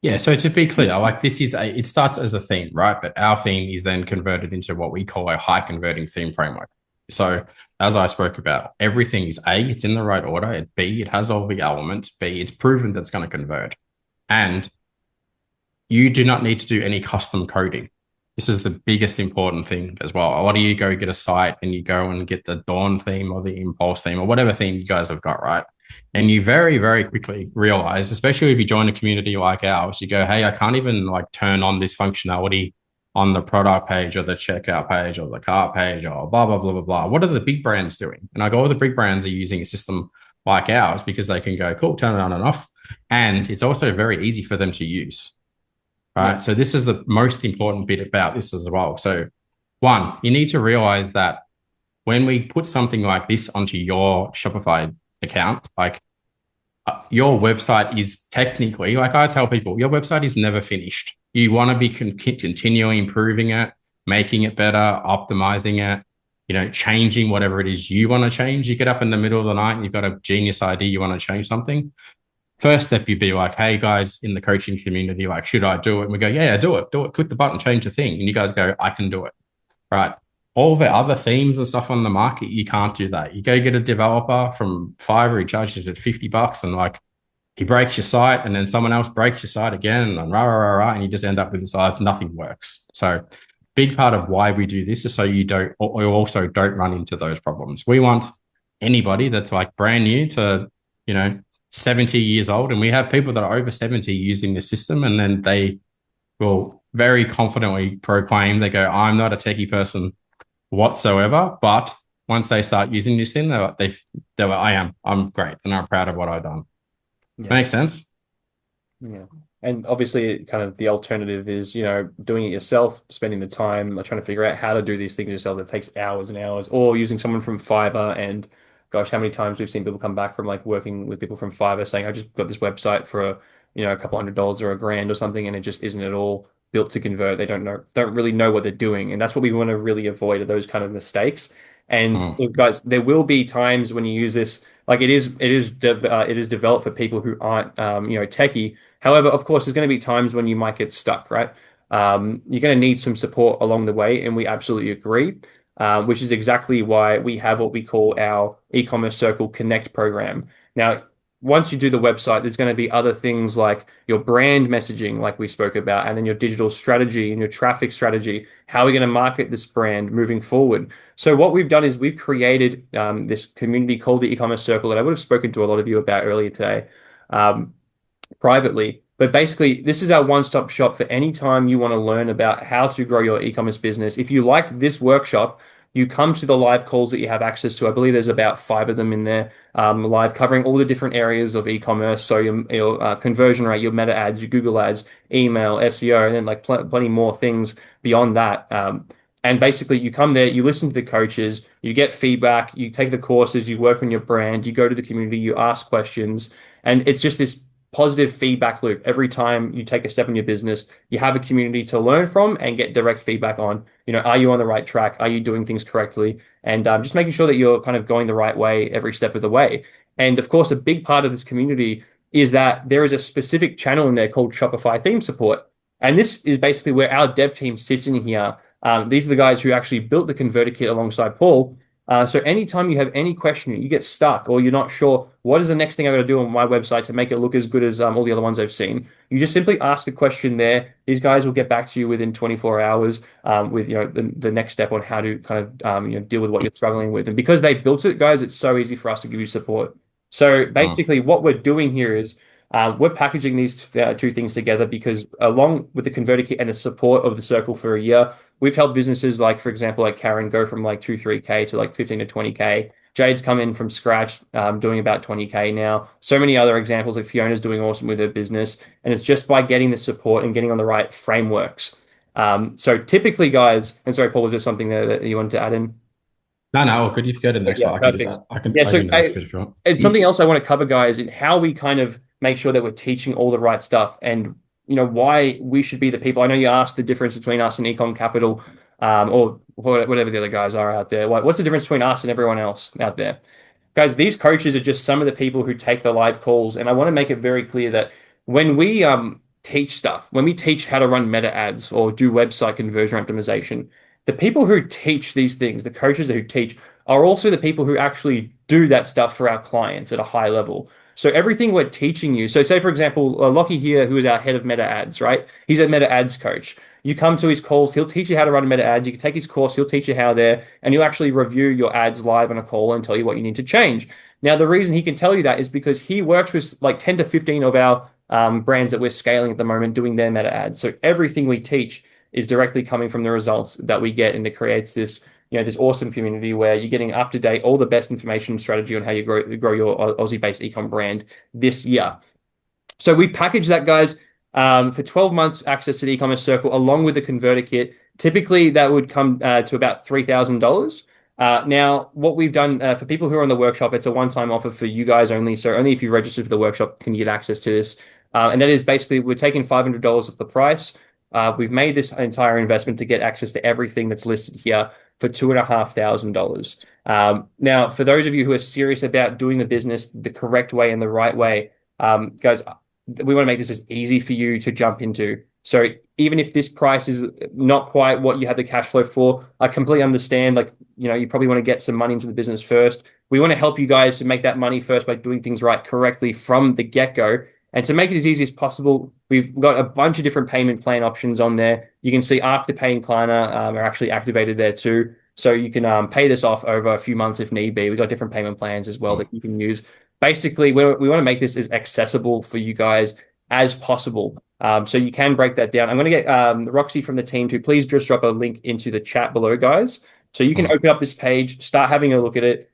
Yeah, so to be clear, like it starts as a theme, right? But our theme is then converted into what we call a high converting theme framework. So as I spoke about, everything is A, it's in the right order, and B, it has all the elements, B, it's proven that's going to convert. And you do not need to do any custom coding. This is the biggest important thing as well. A lot of you go get a site and you go and get the Dawn theme or the Impulse theme or whatever theme you guys have got, right? And you very, very quickly realize, especially if you join a community like ours, you go, hey, I can't even like turn on this functionality on the product page or the checkout page or the cart page or blah, blah, blah, blah, blah. What are the big brands doing? And I go, all the big brands are using a system like ours because they can go, cool, turn it on and off. And it's also very easy for them to use. Right. Yeah. So this is the most important bit about this as well. So one, you need to realize that when we put something like this onto your Shopify account, like your website is technically, like I tell people, your website is never finished. You want to be continually improving it, making it better, optimizing it, changing whatever it is you want to change. You get up in the middle of the night and you've got a genius idea, you want to change something. First step, you'd be like, hey guys in the coaching community, like, should I do it? And we go, yeah, do it. Click the button, change the thing. And you guys go, I can do it. Right. All the other themes and stuff on the market, you can't do that. You go get a developer from Fiverr, he charges it $50 and like he breaks your site, and then someone else breaks your site again, and rah, rah, rah, rah, and you just end up with this, nothing works. So big part of why we do this is so you also don't run into those problems. We want anybody that's like brand new to, 70 years old, and we have people that are over 70 using the system, and then they will very confidently proclaim, they go, I'm not a techie person whatsoever, but once they start using this thing, they're like, I'm great, and I'm proud of what I've done. Yeah. Makes sense? Yeah. And obviously, kind of the alternative is, doing it yourself, spending the time trying to figure out how to do these things yourself that takes hours and hours, or using someone from Fiverr. And gosh, how many times we've seen people come back from like working with people from Fiverr saying, I just got this website for a couple $100s or $1,000 or something, and it just isn't at all built to convert. They don't really know what they're doing. And that's what we want to really avoid, are those kind of mistakes. And guys, there will be times when you use this, like it is developed for people who aren't techie. However, of course, there's going to be times when you might get stuck, right? You're going to need some support along the way, and we absolutely agree. Which is exactly why we have what we call our e-commerce circle connect program. Now, once you do the website, there's going to be other things like your brand messaging, like we spoke about, and then your digital strategy and your traffic strategy. How are we going to market this brand moving forward? So what we've done is we've created this community called the e-commerce circle that I would have spoken to a lot of you about earlier today, privately. But basically, this is our one-stop shop for any time you want to learn about how to grow your e-commerce business. If you liked this workshop, you come to the live calls that you have access to. I believe there's about 5 of them in there, live, covering all the different areas of e-commerce. So your conversion rate, your meta ads, your Google ads, email, SEO, and then like plenty more things beyond that. And basically, you come there, you listen to the coaches, you get feedback, you take the courses, you work on your brand, you go to the community, you ask questions, and it's just this positive feedback loop. Every time you take a step in your business, you have a community to learn from and get direct feedback on, are you on the right track? Are you doing things correctly? And just making sure that you're kind of going the right way every step of the way. And of course, a big part of this community is that there is a specific channel in there called Shopify theme support. And this is basically where our dev team sits in here. These are the guys who actually built the converter kit alongside Paul. So anytime you have any question, you get stuck, or you're not sure what is the next thing I got to do on my website to make it look as good as all the other ones I've seen, you just simply ask a question there. These guys will get back to you within 24 hours with the next step on how to kind of deal with what you're struggling with. And because they built it, guys, it's so easy for us to give you support. So basically, what we're doing here is we're packaging these two things together, because along with the converter kit and the support of the circle for a year, we've helped businesses like, for example, like Karen go from like 2-3K to like 15 to 20K. Jade's come in from scratch, doing about 20K now. So many other examples, like Fiona's doing awesome with her business. And it's just by getting the support and getting on the right frameworks. So typically, guys, and sorry, Paul, was there something there that you wanted to add in? No, good. You can go to the next slide. Perfect. I can do the next bit if you want. It's something else I want to cover, guys, in how we kind of make sure that we're teaching all the right stuff, and why we should be the people. I know you asked the difference between us and Ecom Capital, or whatever the other guys are out there. What's the difference between us and everyone else out there? Guys, these coaches are just some of the people who take the live calls, and I want to make it very clear that when we teach stuff, when we teach how to run meta ads or do website conversion optimization, the people who teach these things, the coaches who teach, are also the people who actually do that stuff for our clients at a high level. So everything we're teaching you, so say, for example, Lockie here, who is our head of meta ads, right? He's a meta ads coach. You come to his calls, he'll teach you how to run meta ads. You can take his course, he'll teach you how there, and he'll actually review your ads live on a call and tell you what you need to change. Now, the reason he can tell you that is because he works with like 10 to 15 of our brands that we're scaling at the moment doing their meta ads. So everything we teach is directly coming from the results that we get, and it creates this this awesome community where you're getting up to date all the best information and strategy on how you grow your Aussie-based ecom brand this year. So we've packaged that, guys, for 12 months access to the e-commerce circle along with the converter kit. Typically, that would come to about $3,000. Now, what we've done for people who are on the workshop, it's a one-time offer for you guys only. So only if you register for the workshop can you get access to this. And that is basically, we're taking $500 off the price. We've made this entire investment to get access to everything that's listed here for $2,500. Now, for those of you who are serious about doing the business the correct way and the right way, guys, we want to make this as easy for you to jump into. So even if this price is not quite what you have the cash flow for, I completely understand. Like, you probably want to get some money into the business first. We want to help you guys to make that money first by doing things right correctly from the get-go. And to make it as easy as possible, we've got a bunch of different payment plan options on there. You can see Afterpay and Klarna are actually activated there too. So you can pay this off over a few months if need be. We've got different payment plans as well that you can use. Basically, we want to make this as accessible for you guys as possible. So you can break that down. I'm going to get Roxy from the team to please just drop a link into the chat below, guys. So you can open up this page, start having a look at it,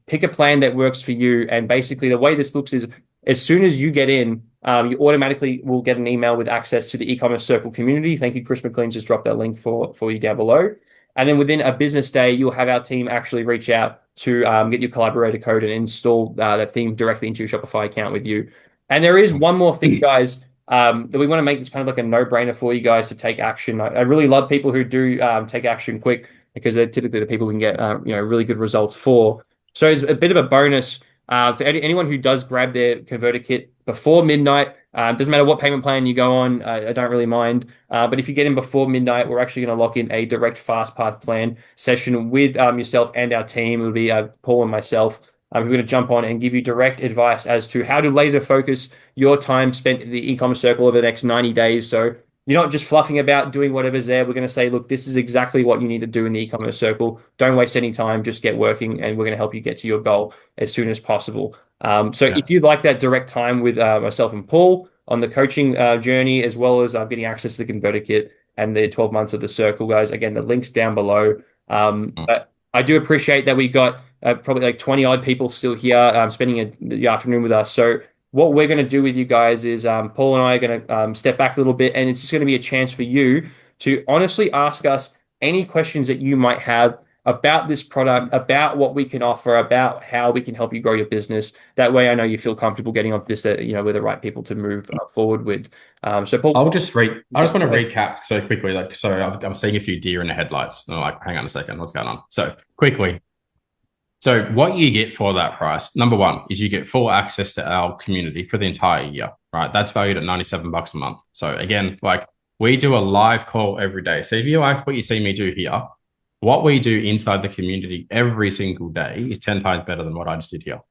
pick a plan that works for you. And basically the way this looks is as soon as you get in, you automatically will get an email with access to the e-commerce circle community. Thank you, Chris McLean, just dropped that link for you down below. And then within a business day, you'll have our team actually reach out to get your collaborator code and install that theme directly into your Shopify account with you. And there is one more thing, guys, that we want to make this kind of like a no-brainer for you guys to take action. I really love people who do take action quick because they're typically the people we can get really good results for. So it's a bit of a bonus for anyone who does grab their converter kit before midnight. Doesn't matter what payment plan you go on. I don't really mind. But if you get in before midnight, we're actually going to lock in a direct fast path plan session with yourself and our team. It'll be Paul and myself. We're going to jump on and give you direct advice as to how to laser focus your time spent in the e-commerce circle over the next 90 days. So you're not just fluffing about doing whatever's there. We're going to say, look, this is exactly what you need to do in the e-commerce circle. Don't waste any time. Just get working, and we're going to help you get to your goal as soon as possible. If you'd like that direct time with myself and Paul on the coaching journey, as well as getting access to the converter kit and the 12 months of the circle, guys, again, the link's down below. But I do appreciate that we got probably like 20 odd people still here spending the afternoon with us. So what we're going to do with you guys is Paul and I are going to step back a little bit, and it's just going to be a chance for you to honestly ask us any questions that you might have about this product, about what we can offer, about how we can help you grow your business. That way, I know you feel comfortable getting off this, we're the right people to move forward with. So Paul, I just want to recap so quickly. I'm seeing a few deer in the headlights. And I'm like, hang on a second, what's going on? So quickly. So what you get for that price, number one, is you get full access to our community for the entire year, right? That's valued at $97 a month. So again, we do a live call every day. So if you like what you see me do here, what we do inside the community every single day is 10 times better than what I just did here.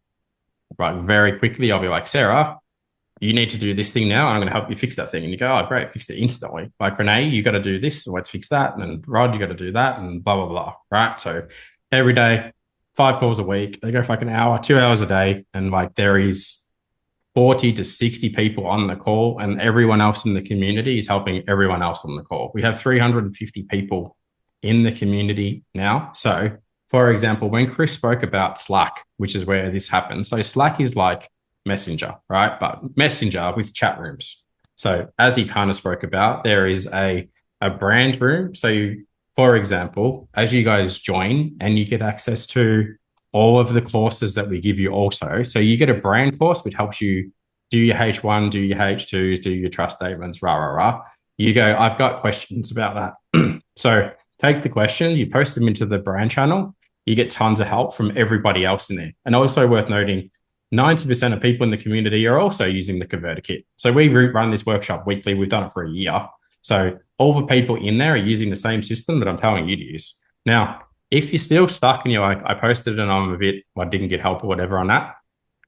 Right? Very quickly, I'll be like, Sarah, you need to do this thing now. And I'm going to help you fix that thing. And you go, oh, great, fixed it instantly. Like, Renee, you got to do this. So let's fix that. And Rod, you got to do that. And blah, blah, blah. Right? So every day, 5 calls a week. They go for like an hour, 2 hours a day. And there is 40 to 60 people on the call, and everyone else in the community is helping everyone else on the call. We have 350 people in the community now. So for example, when Chris spoke about Slack, which is where this happens. So Slack is like Messenger, right? But Messenger with chat rooms. So as he kind of spoke about, there is a brand room. So for example, as you guys join and you get access to all of the courses that we give you also. So you get a brand course, which helps you do your H1, do your H2s, do your trust statements, You go, I've got questions about that. So take the questions, you post them into the brand channel, you get tons of help from everybody else in there. And also worth noting, 90% of people in the community are also using the converter kit. So we run this workshop weekly. We've done it for a year. So all the people in there are using the same system that I'm telling you to use. Now, if you're still stuck and you're like, I posted it and I didn't get help or whatever on that,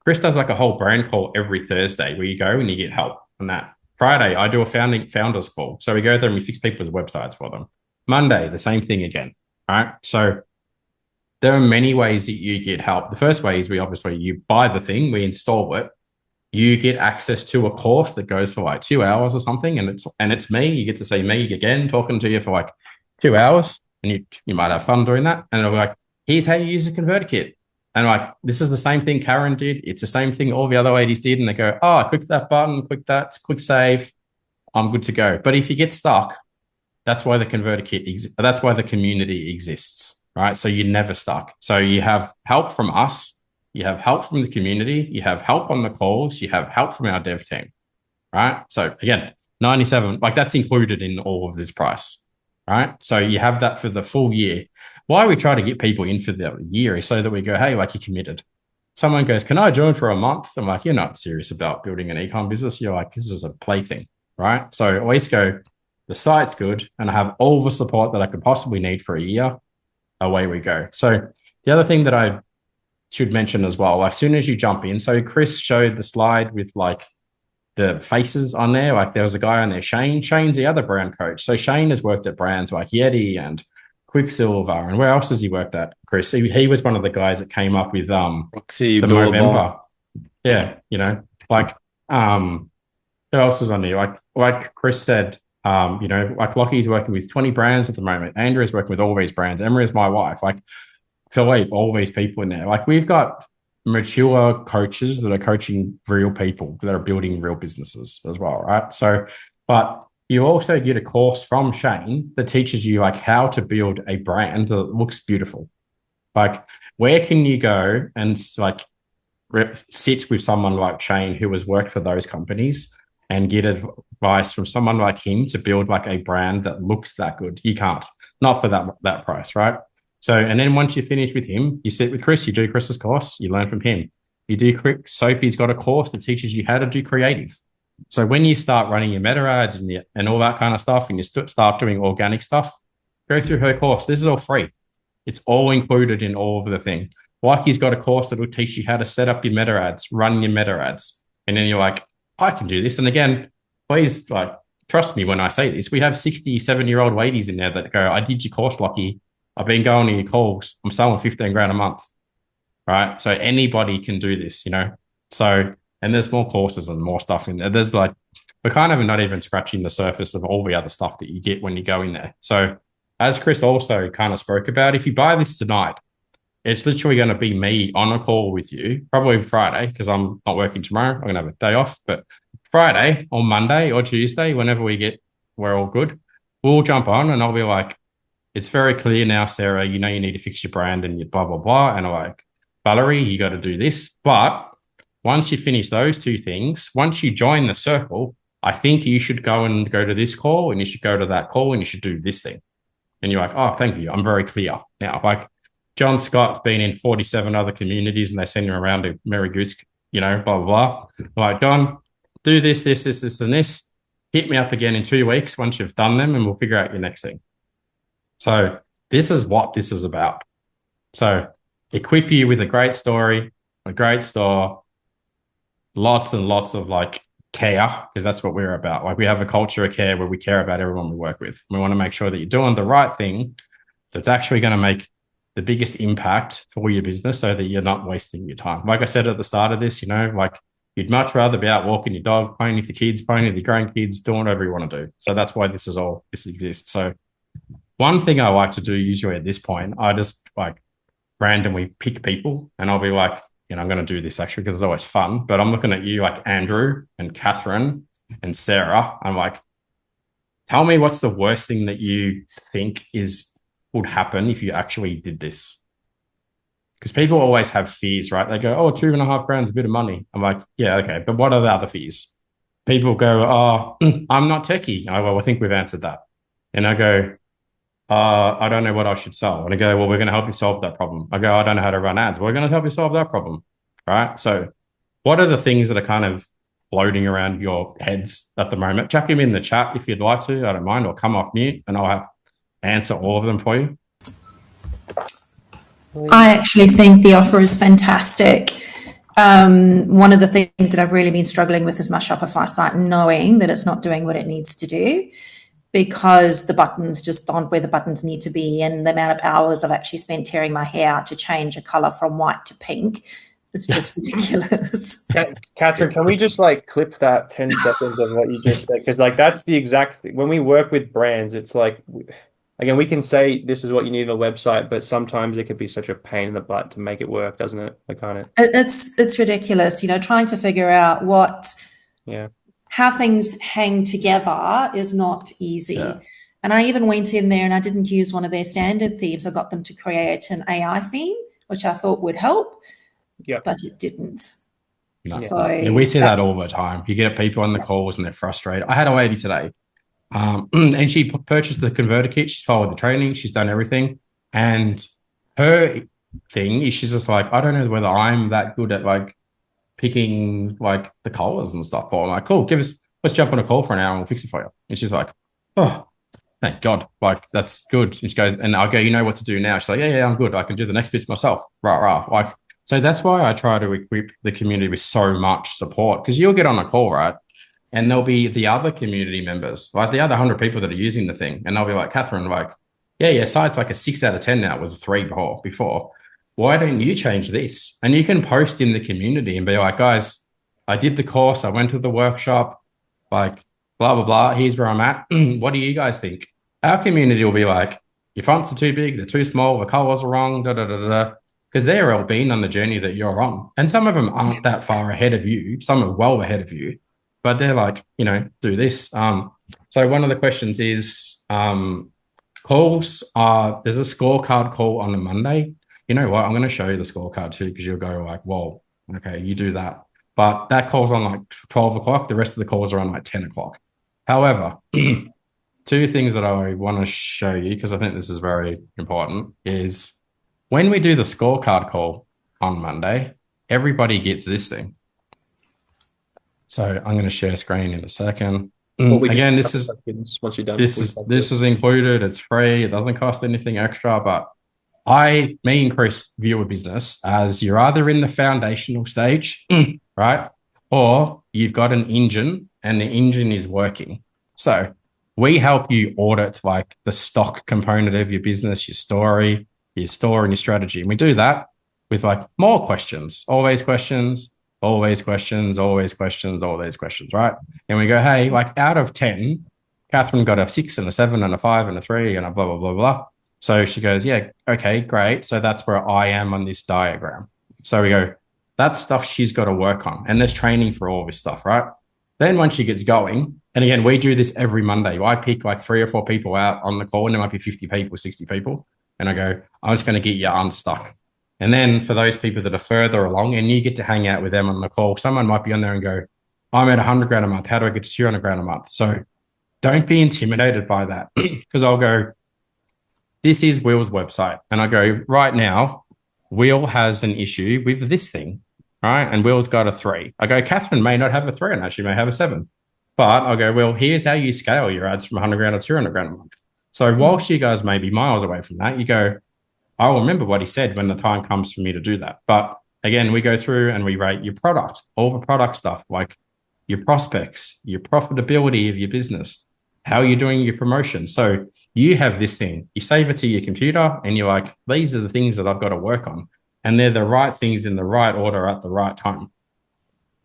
Chris does like a whole brand call every Thursday where you go and you get help on that. Friday, I do a founders call. So we go there and we fix people's websites for them. Monday, the same thing again. All right. So there are many ways that you get help. The first way is you buy the thing, we install it. You get access to a course that goes for like 2 hours or something. And it's me. You get to see me again talking to you for like 2 hours. And you might have fun doing that. And it'll be like, here's how you use a converter kit. And like, this is the same thing Karen did. It's the same thing all the other ladies did. And they go, oh, click that button, click that, quick save. I'm good to go. But if you get stuck, that's why the converter kit, that's why the community exists, right? So you're never stuck. So you have help from us. You have help from the community. You have help on the calls. You have help from our dev team, right? So again, 97, like that's included in all of this price, right? So you have that for the full year. Why we try to get people in for the year is so that we go, hey, like you're committed. Someone goes, can I join for a month? I'm like, you're not serious about building an e-com business. You're like, this is a plaything, right? So at least go, the site's good, and I have all the support that I could possibly need for a year, away we go. So the other thing that I should mention as well, as soon as you jump in, so Chris showed the slide with like the faces on there. Like there was a guy on there, Shane. Shane's the other brand coach. So Shane has worked at brands like Yeti and Quicksilver. And where else has he worked at, Chris? He was one of the guys that came up with Roxy, the Movember. Yeah, you know, like who else is on there? Like Chris said, you know, like Lockie's working with 20 brands at the moment. Andrea's working with all these brands. Emma my wife. Like Philippe, all these people in there. Like we've got mature coaches that are coaching real people that are building real businesses as well, right? So, but you also get a course from Shane that teaches you like how to build a brand that looks beautiful. Like where can you go and like sit with someone like Shane who has worked for those companies and get advice from someone like him to build like a brand that looks that good? You can't, not for that price, right? So, and then once you finish with him, you sit with Chris, you do Chris's course, you learn from him. You do Sophie's got a course that teaches you how to do creative. So when you start running your meta ads and all that kind of stuff, and you start doing organic stuff, go through her course. This is all free. It's all included in all of the thing. Wakey's got a course that will teach you how to set up your meta ads, run your meta ads. And then you're like, I can do this. And again, please like trust me when I say this. We have 67-year-old ladies in there that go, I did your course, Lockie. I've been going to your calls. I'm selling 15 grand a month, right? So anybody can do this, you know? So, and there's more courses and more stuff in there. There's like, we're kind of not even scratching the surface of all the other stuff that you get when you go in there. So as Chris also kind of spoke about, if you buy this tonight, it's literally going to be me on a call with you, probably Friday, because I'm not working tomorrow. I'm going to have a day off, but Friday or Monday or Tuesday, whenever we're all good, we'll jump on and I'll be like, it's very clear now, Sarah, you know you need to fix your brand and you blah, blah, blah. And I'm like, Valerie, you got to do this. But once you finish those two things, once you join the circle, I think you should go to this call and you should go to that call and you should do this thing. And you're like, oh, thank you. I'm very clear now. Like John Scott's been in 47 other communities and they send him around to Mary Goose, you know, blah, blah, blah. I'm like, Don, do this, and this. Hit me up again in 2 weeks once you've done them and we'll figure out your next thing. So this is what this is about. So equip you with a great story, a great store, lots and lots of like care, because that's what we're about. Like we have a culture of care where we care about everyone we work with. We want to make sure that you're doing the right thing that's actually going to make the biggest impact for your business so that you're not wasting your time. Like I said at the start of this, you know, like you'd much rather be out walking your dog, playing with your kids, playing with your grandkids, doing whatever you want to do. So that's why this exists. So one thing I like to do usually at this point, I just like randomly pick people and I'll be like, you know, I'm going to do this actually because it's always fun, but I'm looking at you like Andrew and Catherine and Sarah. I'm like, tell me what's the worst thing that you think would happen if you actually did this? Because people always have fears, right? They go, oh, $2.5 grand is a bit of money. I'm like, yeah, okay. But what are the other fears? People go, oh, I'm not techie. I go, well, I think we've answered that. And I go, I don't know what I should sell. And I go, well, we're going to help you solve that problem. I go, I don't know how to run ads. We're going to help you solve that problem. Right. So what are the things that are kind of floating around your heads at the moment? Chuck them in the chat if you'd like to. I don't mind. Or come off mute and I'll answer all of them for you. I actually think the offer is fantastic. One of the things that I've really been struggling with is my Shopify site, knowing that it's not doing what it needs to do, because the buttons just aren't where the buttons need to be, and the amount of hours I've actually spent tearing my hair out to change a color from white to pink is just ridiculous. Catherine, can we just like clip that 10 seconds of what you just said? Because like that's the exact thing. When we work with brands, it's like, again, we can say this is what you need on a website, but sometimes it could be such a pain in the butt to make it work, doesn't it? Like, can't it? It's ridiculous, you know, trying to figure out how things hang together is not easy. Yeah. And I even went in there and I didn't use one of their standard themes. I got them to create an AI theme, which I thought would help, but it didn't. No. So and we see that all the time. You get people on the calls and they're frustrated. I had a lady today, and she purchased the converter kit. She's followed the training. She's done everything. And her thing is she's just like, I don't know whether I'm that good at like picking like the colors and stuff. But I'm like, cool, let's jump on a call for an hour and we'll fix it for you. And she's like, oh, thank God. Like, that's good. And she goes, and I go, you know what to do now? She's like, yeah, I'm good. I can do the next bits myself. Right. Like, so that's why I try to equip the community with so much support, because you'll get on a call, right? And there'll be the other community members, like the other 100 people that are using the thing. And they'll be like, Catherine, like, yeah, site's like a 6 out of 10 now. It was a 3 before. Why don't you change this? And you can post in the community and be like, guys, I did the course. I went to the workshop, like, blah, blah, blah. Here's where I'm at. What do you guys think? Our community will be like, your fonts are too big, they're too small, the colors are wrong, because they're all been on the journey that you're on. And some of them aren't that far ahead of you. Some are well ahead of you, but they're like, do this. So one of the questions is calls. There's a scorecard call on a Monday. You know what? I'm going to show you the scorecard too, because you'll go like, whoa, okay, you do that. But that call's on like 12 o'clock. The rest of the calls are on like 10 o'clock. However, two things that I want to show you, because I think this is very important, is when we do the scorecard call on Monday, everybody gets this thing. So I'm going to share screen in a second. Again, this is once you're done. This is included. It's free. It doesn't cost anything extra. But me and Chris view a business as you're either in the foundational stage, right, or you've got an engine and the engine is working. So we help you audit like the stock component of your business, your story, your store, and your strategy. And we do that with like more questions, always questions, always questions, always questions, always questions, right? And we go, hey, like out of 10, Catherine got a 6 and a 7 and a 5 and a 3 and a blah, blah, blah, blah. So she goes, yeah, okay, great. So that's where I am on this diagram. So we go, that's stuff she's got to work on. And there's training for all this stuff, right? Then when she gets going, and again, we do this every Monday. I pick like 3 or 4 people out on the call, and there might be 50 people, 60 people. And I go, I'm just going to get you unstuck. And then for those people that are further along and you get to hang out with them on the call, someone might be on there and go, I'm at 100 grand a month. How do I get to 200 grand a month? So don't be intimidated by that, because I'll go, this is Will's website. And I go, right now, Will has an issue with this thing, right? And Will's got a 3. I go, Catherine may not have a 3 and actually may have a 7. But I'll go, well, here's how you scale your ads from 100 grand to 200 grand a month. So whilst you guys may be miles away from that, you go, I'll remember what he said when the time comes for me to do that. But again, we go through and we rate your product, all the product stuff, like your prospects, your profitability of your business, how you're doing your promotion. So you have this thing, you save it to your computer and you're like, these are the things that I've got to work on. And they're the right things in the right order at the right time,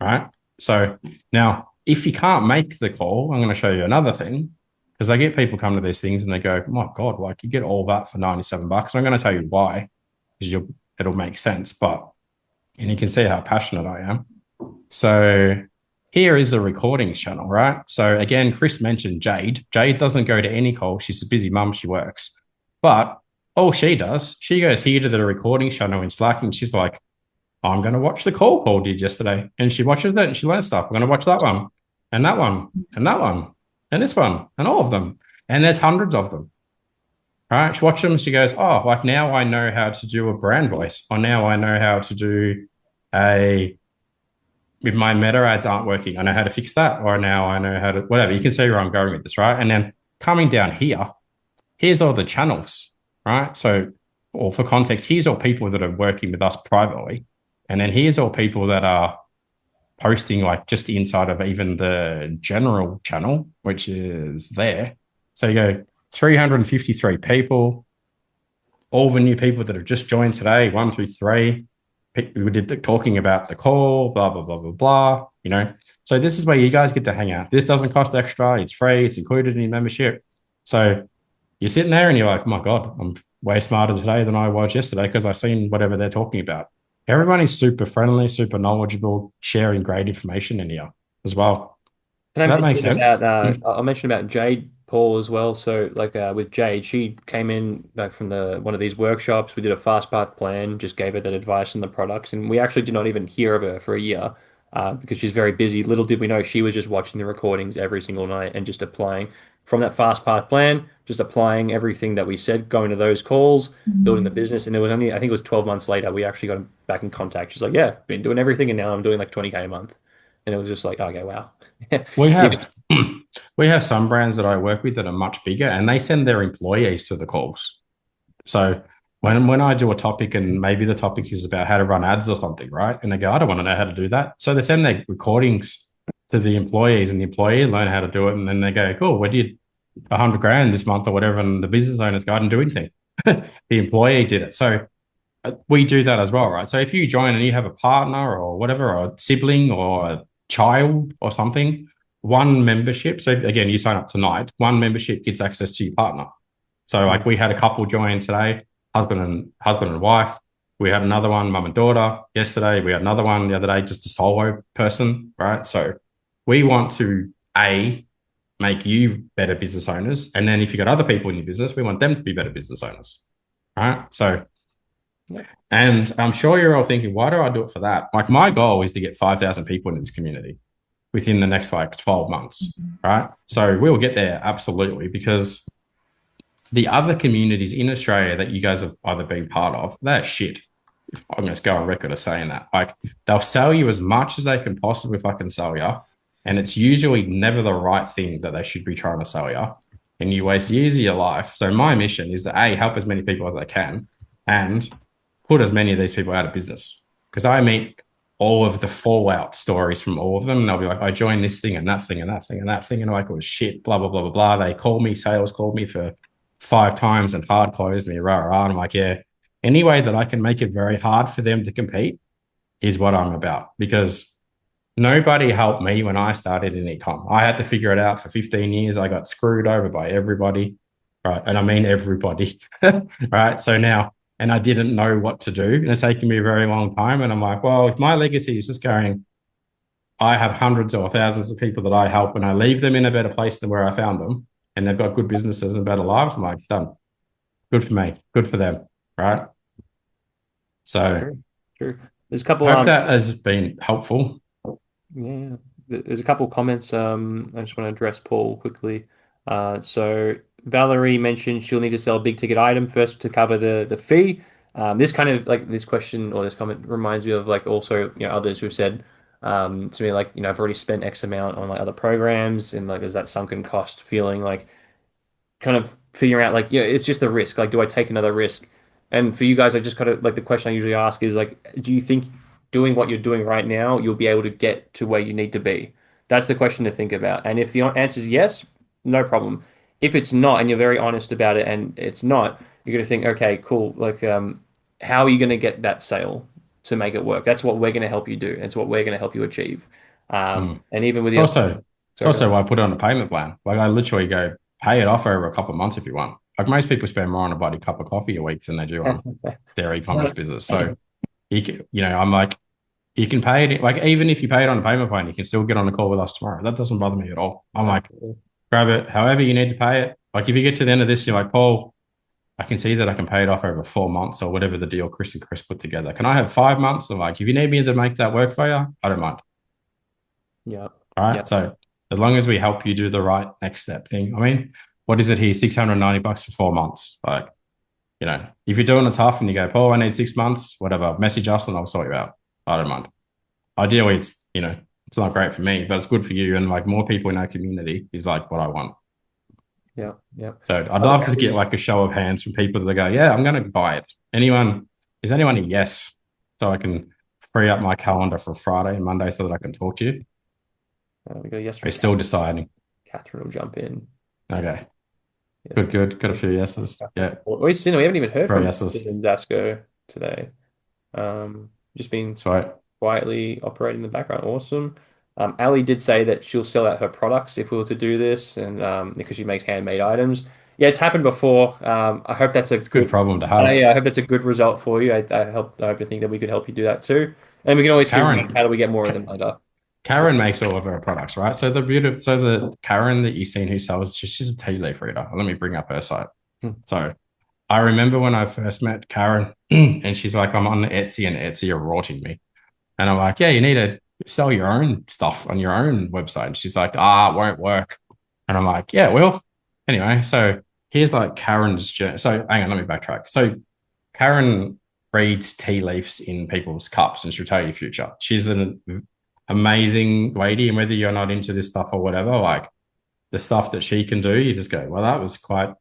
right? So now, if you can't make the call, I'm going to show you another thing, because I get people come to these things and they go, oh my God, like you get all that for $97. I'm going to tell you why, because it'll make sense. And you can see how passionate I am. So here is the recordings channel, right? So again, Chris mentioned Jade. Jade doesn't go to any call. She's a busy mum. She works. But all she does, she goes here to the recording channel in Slack and she's like, I'm going to watch the call Paul did yesterday. And she watches that and she learns stuff. I'm going to watch that one and that one and that one and this one and all of them. And there's hundreds of them. All right. She watches them. She goes, oh, like now I know how to do a brand voice, or now I know how to do if my meta ads aren't working, I know how to fix that, or now I know how to, whatever. You can see where I'm going with this, right? And then coming down here, here's all the channels, right? So, or for context, here's all people that are working with us privately. And then here's all people that are posting like just inside of even the general channel, which is there. So you go 353 people, all the new people that have just joined today, 1, 2, 3. We did talking about the call, blah, blah, blah, blah, blah, So this is where you guys get to hang out. This doesn't cost extra. It's free. It's included in your membership. So you're sitting there and you're like, oh my God, I'm way smarter today than I was yesterday because I've seen whatever they're talking about. Everybody's super friendly, super knowledgeable, sharing great information in here as well. That makes sense. I'll mention about Jade, Paul, as well. So with Jade, she came in from one of these workshops. We did a fast path plan, just gave her that advice on the products. And we actually did not even hear of her for a year because she's very busy. Little did we know she was just watching the recordings every single night and just applying from that fast path plan, just applying everything that we said, going to those calls, building the business. And it was only, I think it was 12 months later, we actually got back in contact. She's like, yeah, been doing everything. And now I'm doing like 20K a month. And it was just like, okay, wow. We You have we have some brands that I work with that are much bigger, and they send their employees to the calls. So when I do a topic, and maybe the topic is about how to run ads or something, right? And they go, I don't want to know how to do that. So they send their recordings to the employees, and the employee learn how to do it, and then they go, cool, we did 100 grand this month or whatever, and the business owners go, I didn't do anything. The employee did it. So we do that as well, right? So if you join and you have a partner or whatever, or a sibling or a child or something, one membership. So again, you sign up tonight, one membership gets access to your partner. So like we had a couple join today, husband and wife. We had another one, mum and daughter yesterday. We had another one the other day, just a solo person, right? So we want to make you better business owners. And then if you got other people in your business, we want them to be better business owners, right? So, and I'm sure you're all thinking, why do I do it for that? Like my goal is to get 5,000 people in this community within the next like 12 months, right? So we'll get there absolutely, because the other communities in Australia that you guys have either been part of, they're shit. I'm going to go on record of saying that. Like they'll sell you as much as they can possibly fucking sell you, and it's usually never the right thing that they should be trying to sell you, and you waste years of your life. So my mission is to help as many people as I can and put as many of these people out of business, because I meet all of the fallout stories from all of them, and they'll be like, I joined this thing and that thing and that thing and that thing, and I'm like, it was shit, blah, blah, blah, blah, blah. They called me, sales called me for 5 times and hard closed me, rah, rah. And I'm like, yeah, any way that I can make it very hard for them to compete is what I'm about, because nobody helped me when I started in e-com. I had to figure it out for 15 years. I got screwed over by everybody, right? And I mean everybody, right? So now, and I didn't know what to do, and it's taken me a very long time. And I'm like, well, if my legacy is just going, I have hundreds or thousands of people that I help and I leave them in a better place than where I found them, and they've got good businesses and better lives, I'm like, done. Good for me. Good for them, right? So True. There's a couple. I hope that has been helpful. Yeah, there's a couple comments. I just want to address Paul quickly. So Valerie mentioned she'll need to sell a big ticket item first to cover the fee. This kind of like this question or this comment reminds me of like also others who've said to me like I've already spent X amount on like other programs, and like there's that sunken cost feeling, like kind of figuring out like it's just the risk, like do I take another risk? And for you guys, I just kind of like the question I usually ask is like, do you think doing what you're doing right now you'll be able to get to where you need to be? That's the question to think about. And if the answer is yes, no problem. If it's not, and you're very honest about it and it's not, you're going to think, okay, cool, like how are you going to get that sale to make it work? That's what we're going to help you do. It's what we're going to help you achieve. And even with it's also why I put it on a payment plan. Like I literally go, pay it off over a couple of months if you want. Like most people spend more on a bloody cup of coffee a week than they do on their e-commerce business. So I'm like, you can pay it, like even if you pay it on a payment plan, you can still get on a call with us tomorrow. That doesn't bother me at all. I'm like, grab it however you need to pay it. Like if you get to the end of this, you're like, Paul, I can see that I can pay it off over 4 months or whatever the deal Chris and Chris put together. Can I have 5 months? I'm like, if you need me to make that work for you, I don't mind. Yeah. All right. Yeah. So as long as we help you do the right next step thing. I mean, what is it here? $690 for 4 months. Like, if you're doing it tough and you go, Paul, I need 6 months, whatever, message us and I'll sort you out. I don't mind. Ideally, it's not great for me, but it's good for you. And like more people in our community is like what I want. Yeah. Yeah. So I'd love to get like a show of hands from people that go, yeah, I'm going to buy it. Is anyone a yes? So I can free up my calendar for Friday and Monday so that I can talk to you. We go yes. We're still deciding. Catherine will jump in. Okay. Yes. Good. Got a few yeses. Yeah. Well, we haven't even heard from yeses. Zasco today. Just been quietly operating in the background. Awesome. Ali did say that she'll sell out her products if we were to do this, and because she makes handmade items. Yeah, it's happened before. I hope that's a good problem to have. Yeah, I hope that's a good result for you. I hope to think that we could help you do that too, and we can always figure out how do we get more of them later. Karen makes all of her products, right? So the Karen that you've seen who sells, she's a tea leaf reader. Let me bring up her site. So I remember when I first met Karen, and she's like, I'm on Etsy, and Etsy are rorting me. And I'm like, yeah, you need to sell your own stuff on your own website. And she's like, it won't work. And I'm like, yeah, it will. Anyway, so here's like Karen's journey. So hang on, let me backtrack. So Karen reads tea leaves in people's cups and she'll tell you future. She's amazing lady, and whether you're not into this stuff or whatever, like the stuff that she can do, you just go, well, that was quite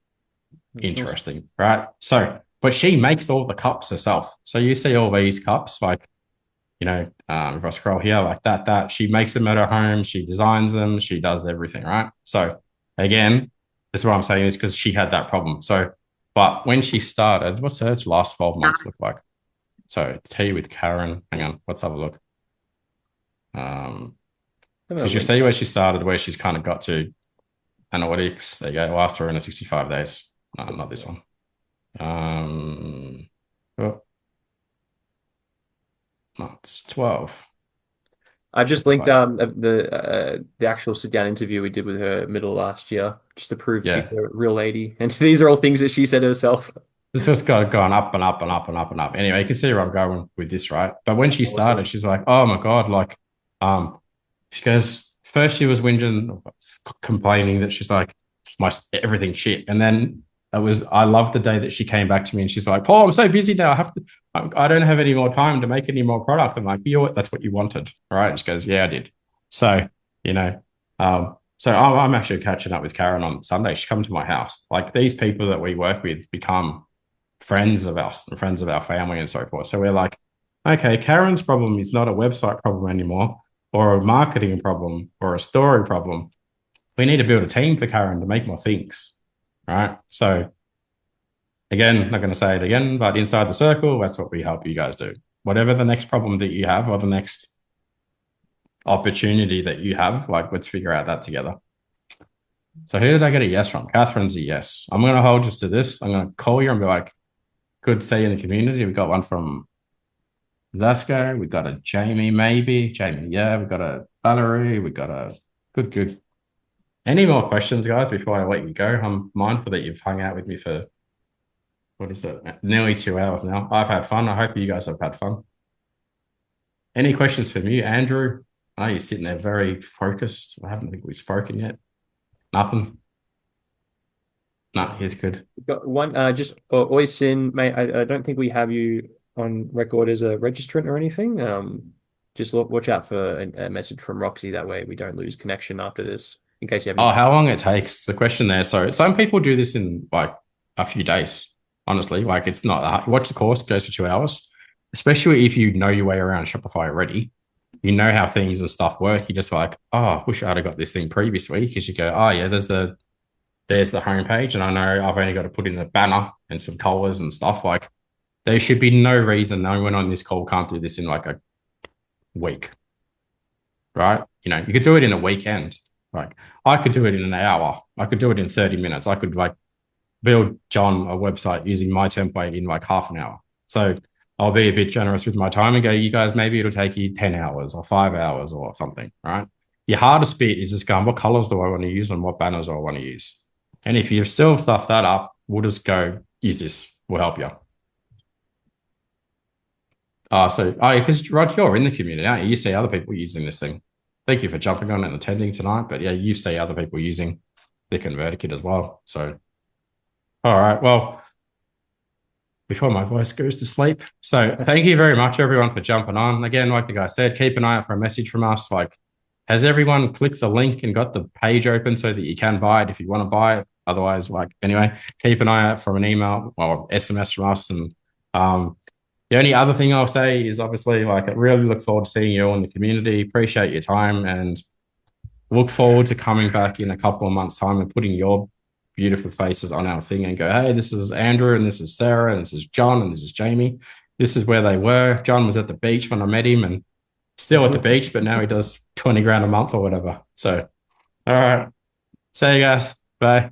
interesting, right? So, but she makes all the cups herself. So you see all these cups, like, you know, if I scroll here, like that, she makes them at her home, she designs them, she does everything, right? So again, this is what I'm saying is because she had that problem. So, but when she started, what's her last 12 months look like? So tea with Karen, hang on, let's have a look. Because you see where she started, where she's kind of got to analytics. There you go, last 365 days. No, not this one. Oh, no, it's 12. I've just linked the actual sit down interview we did with her middle of last year, just to prove she's a real lady. And these are all things that she said herself. It's just gone up and up and up and up and up. Anyway, you can see where I'm going with this, right? But when she started, she's like, "Oh my god!" Like, she goes. First, she was whinging, complaining that she's like, "My everything shit," and then I loved the day that she came back to me and she's like, "Paul, I'm so busy now. I don't have any more time to make any more product." I'm like, that's what you wanted, right? And she goes, "Yeah, I did." So, you know, so I'm actually catching up with Karen on Sunday. She's come to my house. Like, these people that we work with become friends of us and friends of our family and so forth. So we're like, okay, Karen's problem is not a website problem anymore, or a marketing problem, or a story problem. We need to build a team for Karen to make more things, right? So again, I'm not going to say it again, but inside the circle, that's what we help you guys do. Whatever the next problem that you have, or the next opportunity that you have, like, let's figure out that together. So who did I get a yes from? Catherine's a yes. I'm going to hold just to this. I'm going to call you and be like, good to see you in the community. We got one from Zasco. We got a Jamie, maybe. Jamie, yeah. We got a Valerie. We got a good. Any more questions, guys, before I let you go? I'm mindful that you've hung out with me for, what is it, nearly 2 hours now. I've had fun. I hope you guys have had fun. Any questions from you, Andrew? I know you're sitting there very focused. I haven't think we've spoken yet. Nothing? No, he's good. We've got one, just Oisin, mate, I don't think we have you on record as a registrant or anything. Just watch out for a message from Roxy. That way we don't lose connection after this, in case you have any. How long it takes? The question there. So some people do this in like a few days, honestly. Like, it's not hard. Watch the course, it goes for 2 hours, especially if you know your way around Shopify already. You know how things and stuff work. You're just like, oh, I wish I'd have got this thing previously, because you go, oh yeah, there's the homepage, and I know I've only got to put in a banner and some colors and stuff. Like, there should be no reason no one on this call can't do this in like a week, right? You know, you could do it in a weekend. Like, I could do it in an hour. I could do it in 30 minutes. I could like build John a website using my template in like half an hour. So I'll be a bit generous with my time and go, you guys, maybe it'll take you 10 hours or 5 hours or something, right? Your hardest bit is just going, what colors do I want to use and what banners do I want to use? And if you've still stuffed that up, we'll just go, use this. We'll help you. Because Rod, you're in the community, aren't you? You see other people using this thing. Thank you for jumping on and attending tonight. But yeah, you see other people using the ConverterKit as well. So, all right. Well, before my voice goes to sleep. So thank you very much, everyone, for jumping on. Again, like the guy said, keep an eye out for a message from us. Like, has everyone clicked the link and got the page open so that you can buy it if you want to buy it? Otherwise, like, anyway, keep an eye out for an email or SMS from us. And the only other thing I'll say is, obviously, like, I really look forward to seeing you all in the community. Appreciate your time and look forward to coming back in a couple of months' time and putting your beautiful faces on our thing and go, hey, this is Andrew and this is Sarah and this is John and this is Jamie. This is where they were. John was at the beach when I met him and still at the beach, but now he does 20 grand a month or whatever. So, all right. See you guys. Bye.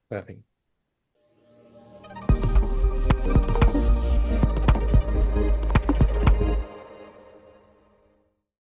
Perfect.